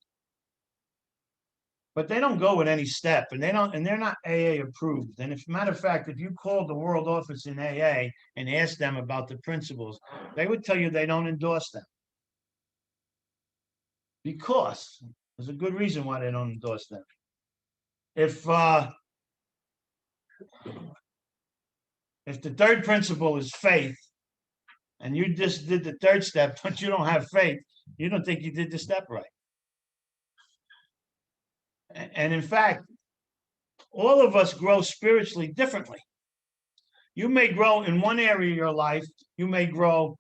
But they don't go with any step and they're not AA approved. And if matter of fact, if you called the world office in AA and asked them about the principles, they would tell you they don't endorse them. Because there's a good reason why they don't endorse them. If the third principle is faith, and you just did the third step, but you don't have faith, you don't think you did the step right. And in fact, all of us grow spiritually differently. You may grow in one area of your life, you may grow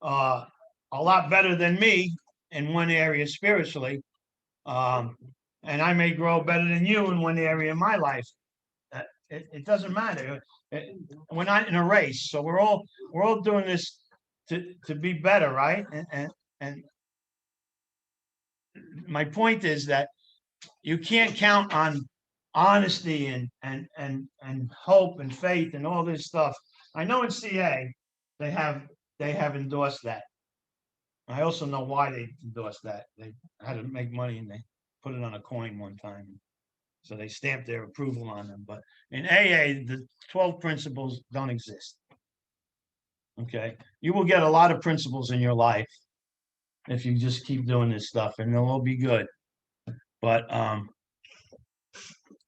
a lot better than me in one area spiritually, and I may grow better than you in one area of my life. It doesn't matter. We're not in a race, so we're all doing this to be better, right? And my point is that you can't count on honesty and hope and faith and all this stuff. I know in CA they have endorsed that. I also know why they endorsed that. They had to make money and they put it on a coin one time. So they stamped their approval on them. But in AA, the 12 principles don't exist. Okay. You will get a lot of principles in your life if you just keep doing this stuff, and they'll all be good. But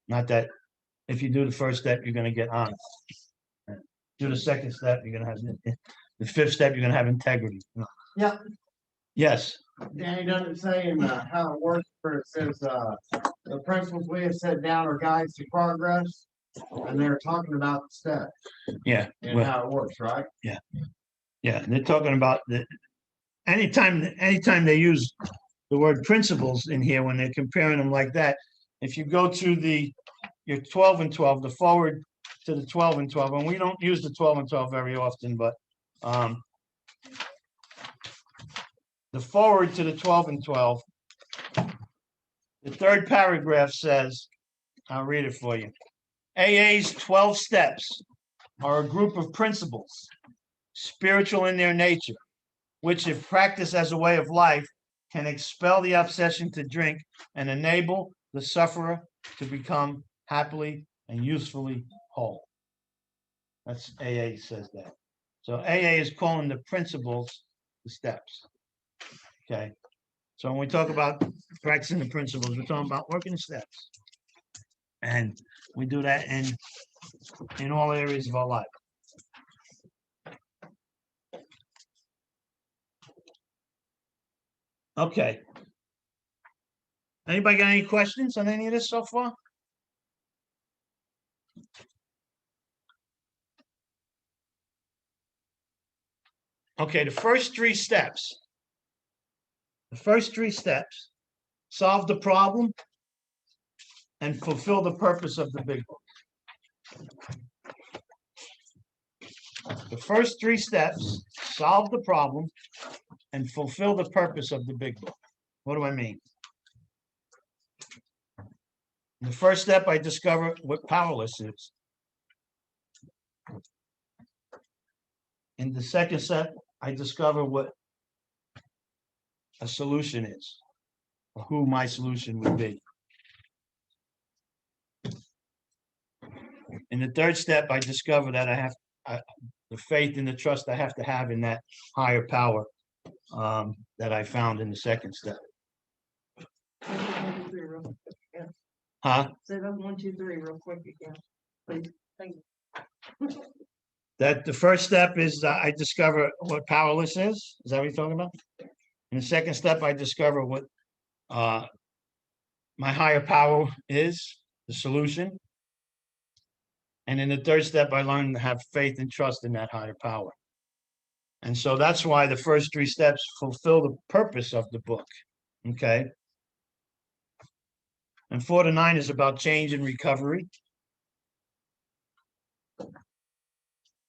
not that if you do the first step, you're going to get honest. Do the second step, you're going to have the fifth step, you're going to have integrity. No.
Yeah.
Yes.
Danny doesn't say in how it works, where it says the principles we have set down are guides to progress, and they're talking about the steps.
Yeah.
And
Well,
how it works, right?
yeah. Yeah. They're talking about anytime they use the word principles in here, when they're comparing them like that, if you go to your 12 and 12, the forward to the 12 and 12, and we don't use the 12 and 12 very often, but the forward to the 12 and 12, the third paragraph says, I'll read it for you. AA's 12 steps are a group of principles, spiritual in their nature, which if practiced as a way of life, can expel the obsession to drink and enable the sufferer to become happily and usefully whole. That's AA says that. So AA is calling the principles the steps. Okay. So when we talk about practicing the principles, we're talking about working the steps. And we do that in all areas of our life. Okay. Anybody got any questions on any of this so far? Okay, the first three steps. The first three steps solve the problem and fulfill the purpose of the big book. The first three steps solve the problem and fulfill the purpose of the big book. What do I mean? In the first step, I discover what powerless is. In the second step, I discover what a solution is, or who my solution would be. In the third step, I discover that I have the faith and the trust I have to have in that higher power that I found in the second step. Huh?
Say that 1, 2, 3 real quick again, please. Thank you.
That the first step is I discover what powerless is. Is that what you're talking about? In the second step, I discover what my higher power is, the solution. And in the third step, I learn to have faith and trust in that higher power. And so that's why the first three steps fulfill the purpose of the book. Okay. And 4 to 9 is about change and recovery.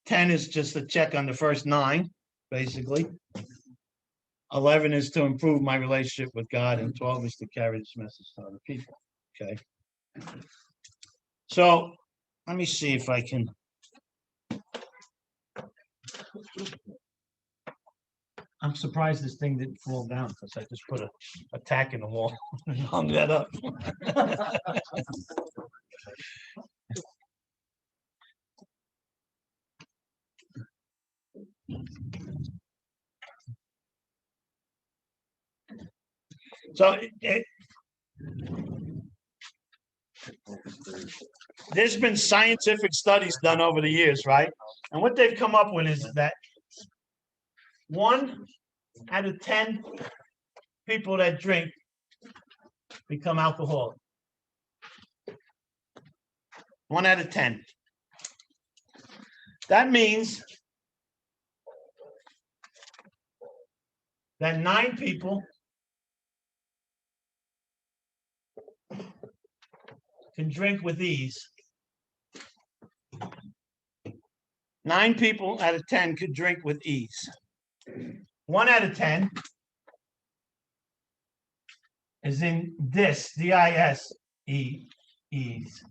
10 is just a check on the first 9, basically. 11 is to improve my relationship with God, and 12 is to carry this message to other people. Okay. So let me see if I can. I'm surprised this thing didn't fall down because I just put a tack in the wall and hung that up. So there's been scientific studies done over the years, right? And what they've come up with is that 1 out of 10 people that drink become alcoholic. 1 out of 10. That means that 9 people can drink with ease. 9 people out of 10 could drink with ease. 1 out of 10 is in this, D-I-S-E, ease.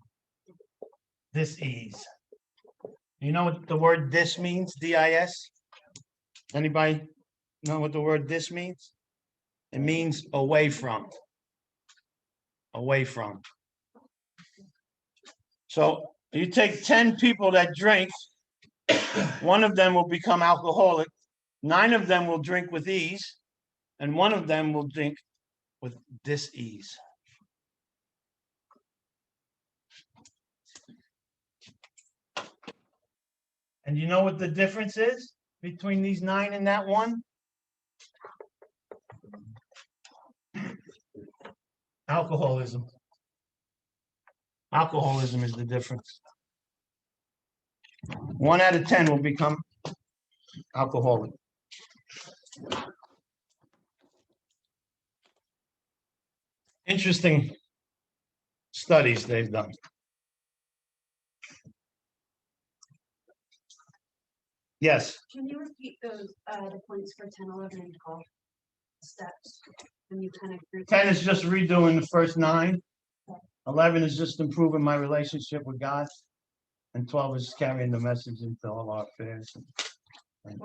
This ease. You know what the word this means, D-I-S? Anybody know what the word this means? It means away from. Away from. So you take 10 people that drink, 1 of them will become alcoholic, 9 of them will drink with ease, and 1 of them will drink with dis-ease. And you know what the difference is between these 9 and that 1? Alcoholism. Alcoholism is the difference. 1 out of 10 will become alcoholic. Interesting studies they've done. Yes.
Can you repeat those, the points for 10, 11, and 12 steps? When you kind of.
10 is just redoing the first 9. 11 is just improving my relationship with God. And 12 is carrying the message into all our affairs. And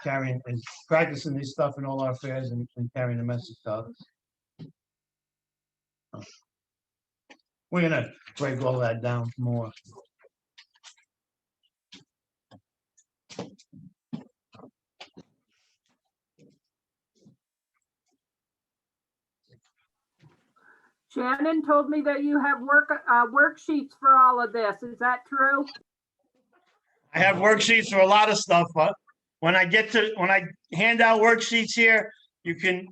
carrying and practicing this stuff in all our affairs and carrying the message to others. We're gonna break all that down more.
Shannon told me that you have worksheets for all of this. Is that true?
I have worksheets for a lot of stuff, but when I hand out worksheets here, you can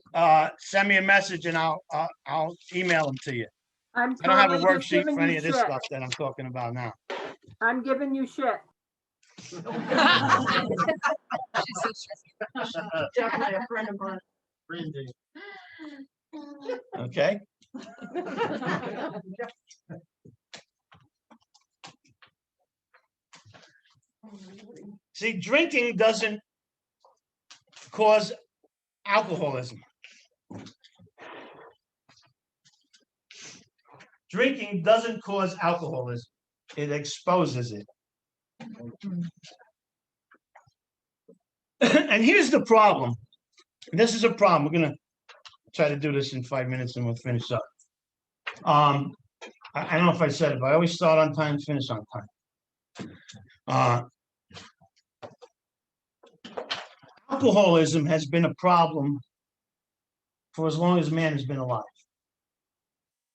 send me a message and I'll email them to you.
I'm
I don't have a
totally just
worksheet
giving
for any
you
of this
shit.
stuff that I'm talking about now.
I'm giving you shit.
Definitely a friend of mine.
Randy.
Okay? See, drinking doesn't cause alcoholism. Drinking doesn't cause alcoholism. It exposes it. And here's the problem. This is a problem. We're going to try to do this in 5 minutes and we'll finish up. I don't know if I said it, but I always start on time, finish on time. Alcoholism has been a problem for as long as man has been alive.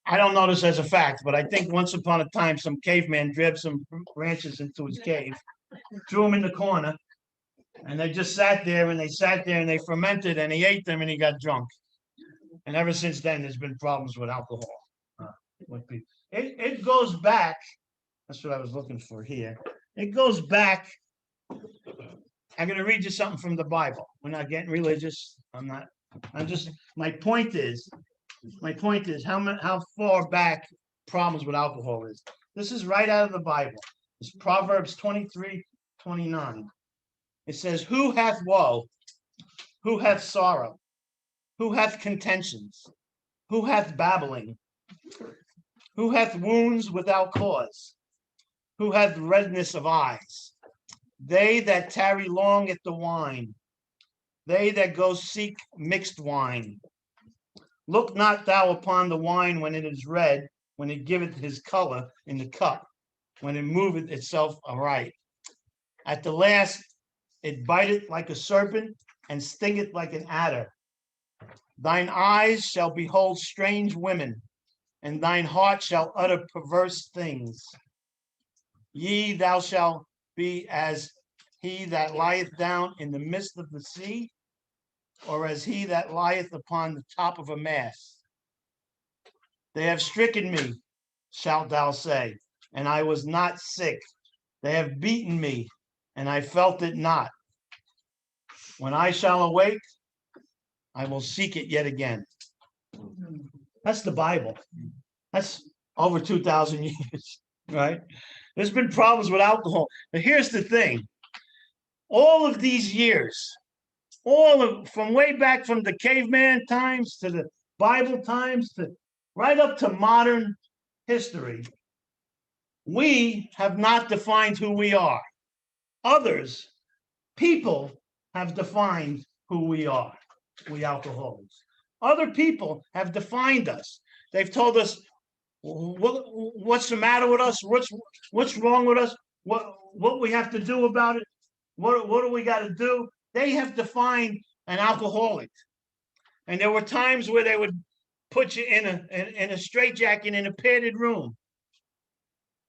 I don't know this as a fact, but I think once upon a time, some caveman dragged some branches into his cave, threw them in the corner, and they just sat there and they fermented and he ate them and he got drunk. And ever since then, there's been problems with alcohol. With people. It goes back, that's what I was looking for here. It goes back. I'm going to read you something from the Bible. We're not getting religious. My point is how far back problems with alcohol is. This is right out of the Bible. It's Proverbs 23:29. It says, who hath woe? Who hath sorrow? Who hath contentions? Who hath babbling? Who hath wounds without cause? Who hath redness of eyes? They that tarry long at the wine, they that go seek mixed wine. Look not thou upon the wine when it is red, when it giveth his color in the cup, when it moveth itself aright. At the last it biteth like a serpent, and stingeth like an adder. Thine eyes shall behold strange women, and thine heart shall utter perverse things. Thou shalt be as he that lieth down in the midst of the sea, or as he that lieth upon the top of a mast. They have stricken me, shalt thou say, and I was not sick. They have beaten me, and I felt it not. When I shall awake, I will seek it yet again. That's the Bible. That's over 2,000 years, right? There's been problems with alcohol. But here's the thing. All of these years, from way back from the caveman times to the Bible times to right up to modern history, we have not defined who we are. Others, people, have defined who we are, we alcoholics. Other people have defined us. They've told us what's the matter with us, what's wrong with us, what we have to do about it, what do we got to do. They have defined an alcoholic. And there were times where they would put you in a straitjacket in a padded room.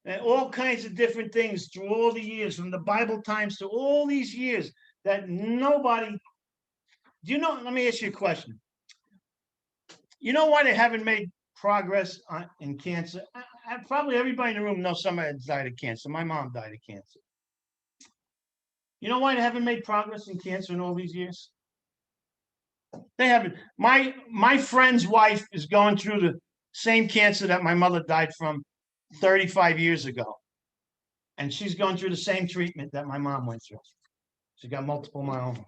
And all kinds of different things through all the years, from the Bible times to all these years, that nobody, let me ask you a question. You know why they haven't made progress in cancer? Probably everybody in the room knows somebody that died of cancer. My mom died of cancer. You know why they haven't made progress in cancer in all these years? They haven't. My friend's wife is going through the same cancer that my mother died from 35 years ago. And she's going through the same treatment that my mom went through. She got multiple myeloma.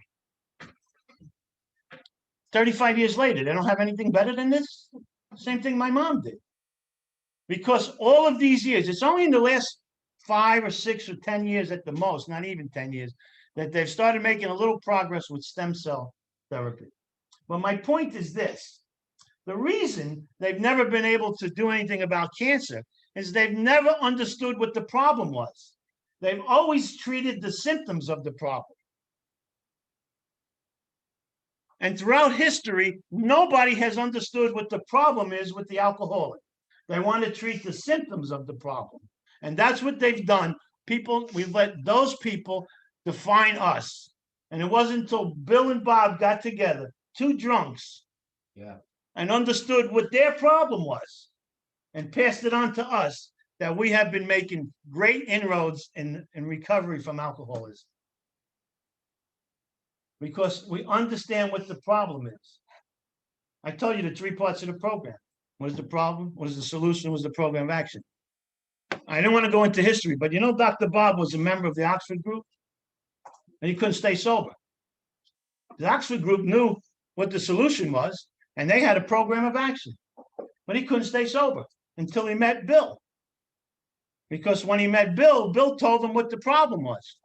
35 years later, they don't have anything better than this? Same thing my mom did. Because all of these years, it's only in the last 5 or 6 or 10 years at the most, not even 10 years, that they've started making a little progress with stem cell therapy. But my point is this. The reason they've never been able to do anything about cancer is they've never understood what the problem was. They've always treated the symptoms of the problem. And throughout history, nobody has understood what the problem is with the alcoholic. They want to treat the symptoms of the problem. And that's what they've done. People, we've let those people define us. And it wasn't until Bill and Bob got together, two drunks, and understood what their problem was and passed it on to us, that we have been making great inroads in recovery from alcoholism. Because we understand what the problem is. I told you the 3 parts of the program. What is the problem? What is the solution? What is the program of action? I don't want to go into history, but you know, Dr. Bob was a member of the Oxford group, and he couldn't stay sober. The Oxford group knew what the solution was, and they had a program of action, but he couldn't stay sober until he met Bill. Because when he met Bill, Bill told him what the problem was.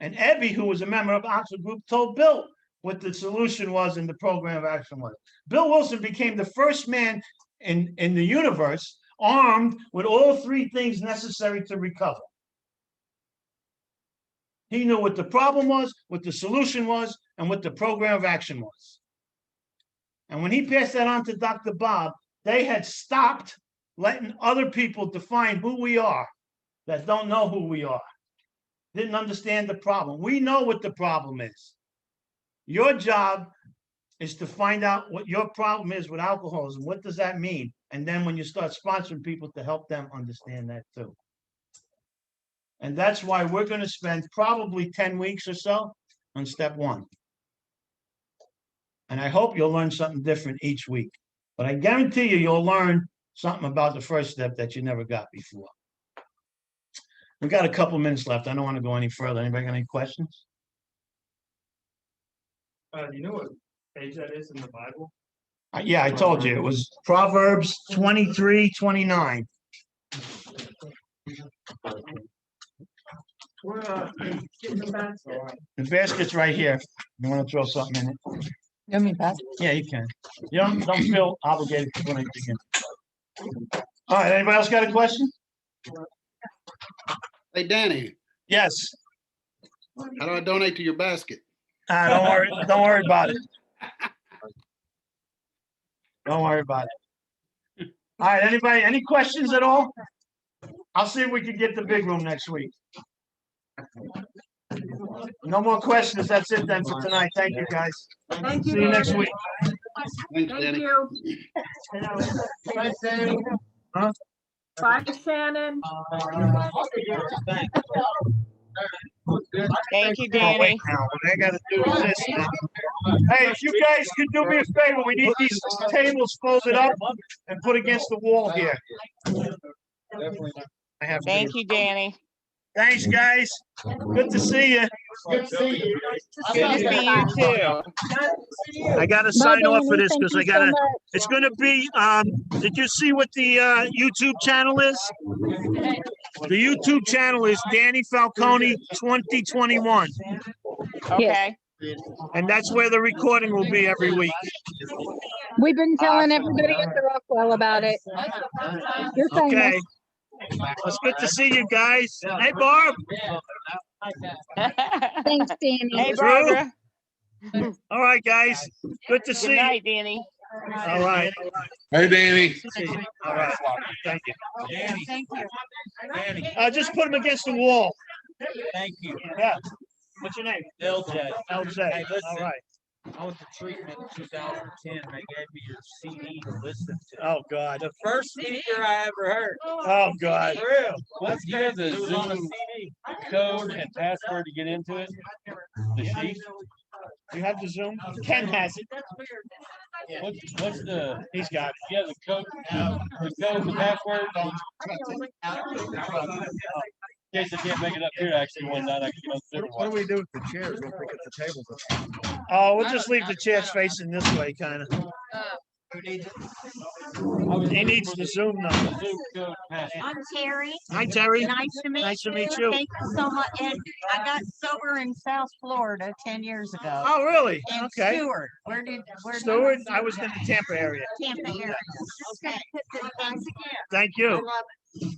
And Ebby, who was a member of Oxford group, told Bill what the solution was and the program of action was. Bill Wilson became the first man in the universe armed with all 3 things necessary to recover. He knew what the problem was, what the solution was, and what the program of action was. And when he passed that on to Dr. Bob, they had stopped letting other people define who we are that don't know who we are. Didn't understand the problem. We know what the problem is. Your job is to find out what your problem is with alcoholism. What does that mean? And then when you start sponsoring people, to help them understand that too. And that's why we're going to spend probably 10 weeks or so on step 1. And I hope you'll learn something different each week. But I guarantee you, you'll learn something about the first step that you never got before. We got a couple minutes left. I don't want to go any further. Anybody got any questions?
Do you know what page that is in the Bible?
Yeah, I told you. It was Proverbs 23:29. The basket's right here. You want to throw something in it?
You mean pass?
Yeah, you can. You don't feel obligated to put anything in. All right, anybody else got a question?
Hey, Danny,
Yes.
how do I donate to your basket?
Don't worry about it. Don't worry about it. All right, anybody, any questions at all? I'll see if we can get the big room next week. No more questions. That's it then for tonight. Thank you, guys.
Thank you.
See you next
Danny.
week.
Thanks,
Thank
Danny.
you.
Huh?
Bye, Shannon.
Thank you,
Oh,
Danny.
wait now, what I gotta do is this now. Hey, if you guys could do me a favor, we need these tables folded up and put against the wall here. I have to.
Thank you, Danny.
Thanks, guys. Good to see you.
Good to see you too.
I gotta sign off for this because I gotta, it's gonna be, did you see what the YouTube channel is? The YouTube channel is Danny Falcone 2021.
Okay.
And that's where the recording will be every week.
We've been telling everybody at the Rockwell about it. You're
Okay.
famous.
It's good to see you guys. Hey, Barb.
Thanks, Danny.
Hey,
Drew?
Barbara.
All right, guys. Good to see
Good
you.
night, Danny.
All right.
Hey, Danny.
All right. Thank you.
Thank you.
Just put them against the wall.
Thank you.
Yeah. What's your name?
LJ.
LJ.
Hey, listen.
All right.
I went to treatment in 2010. They gave me your CD to listen to.
Oh, God.
The first speaker I ever heard.
Oh, God.
For real.
Let's give the
It was on a
Zoom
CD.
code and password to get into it. The sheet.
You have the Zoom? Ken has it.
What's the?
He's got it.
Yeah, the code, the password. In case I can't make it up here, actually one night I can go through.
What do we do with the chairs? We'll pick up the tables.
Oh, we'll just leave the chairs facing this way, kind of. He needs the Zoom number.
Zoom code password.
I'm Terry.
Hi, Terry.
Nice to meet you.
Nice to meet you.
Thank you so much. And I got sober in South Florida 10 years ago.
Oh, really?
In
Okay.
Stewart. Where did
Stewart, I was in the Tampa area.
Tampa area. Okay. Thanks again.
Thank
I
you.
love it.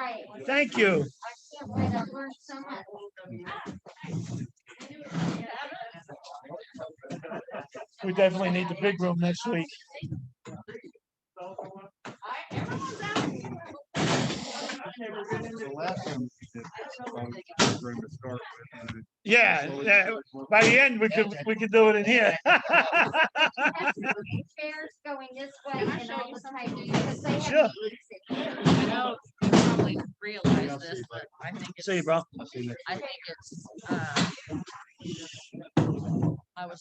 Right.
Thank you.
I can't wait, I've learned so much.
We definitely need the big room next week. Yeah, yeah, by the end, we could do it in here.
Chairs going this way and all the time, because they
Sure.
have.
I know you probably realize this, but I think it's,
See you, bro.
I think it's, I was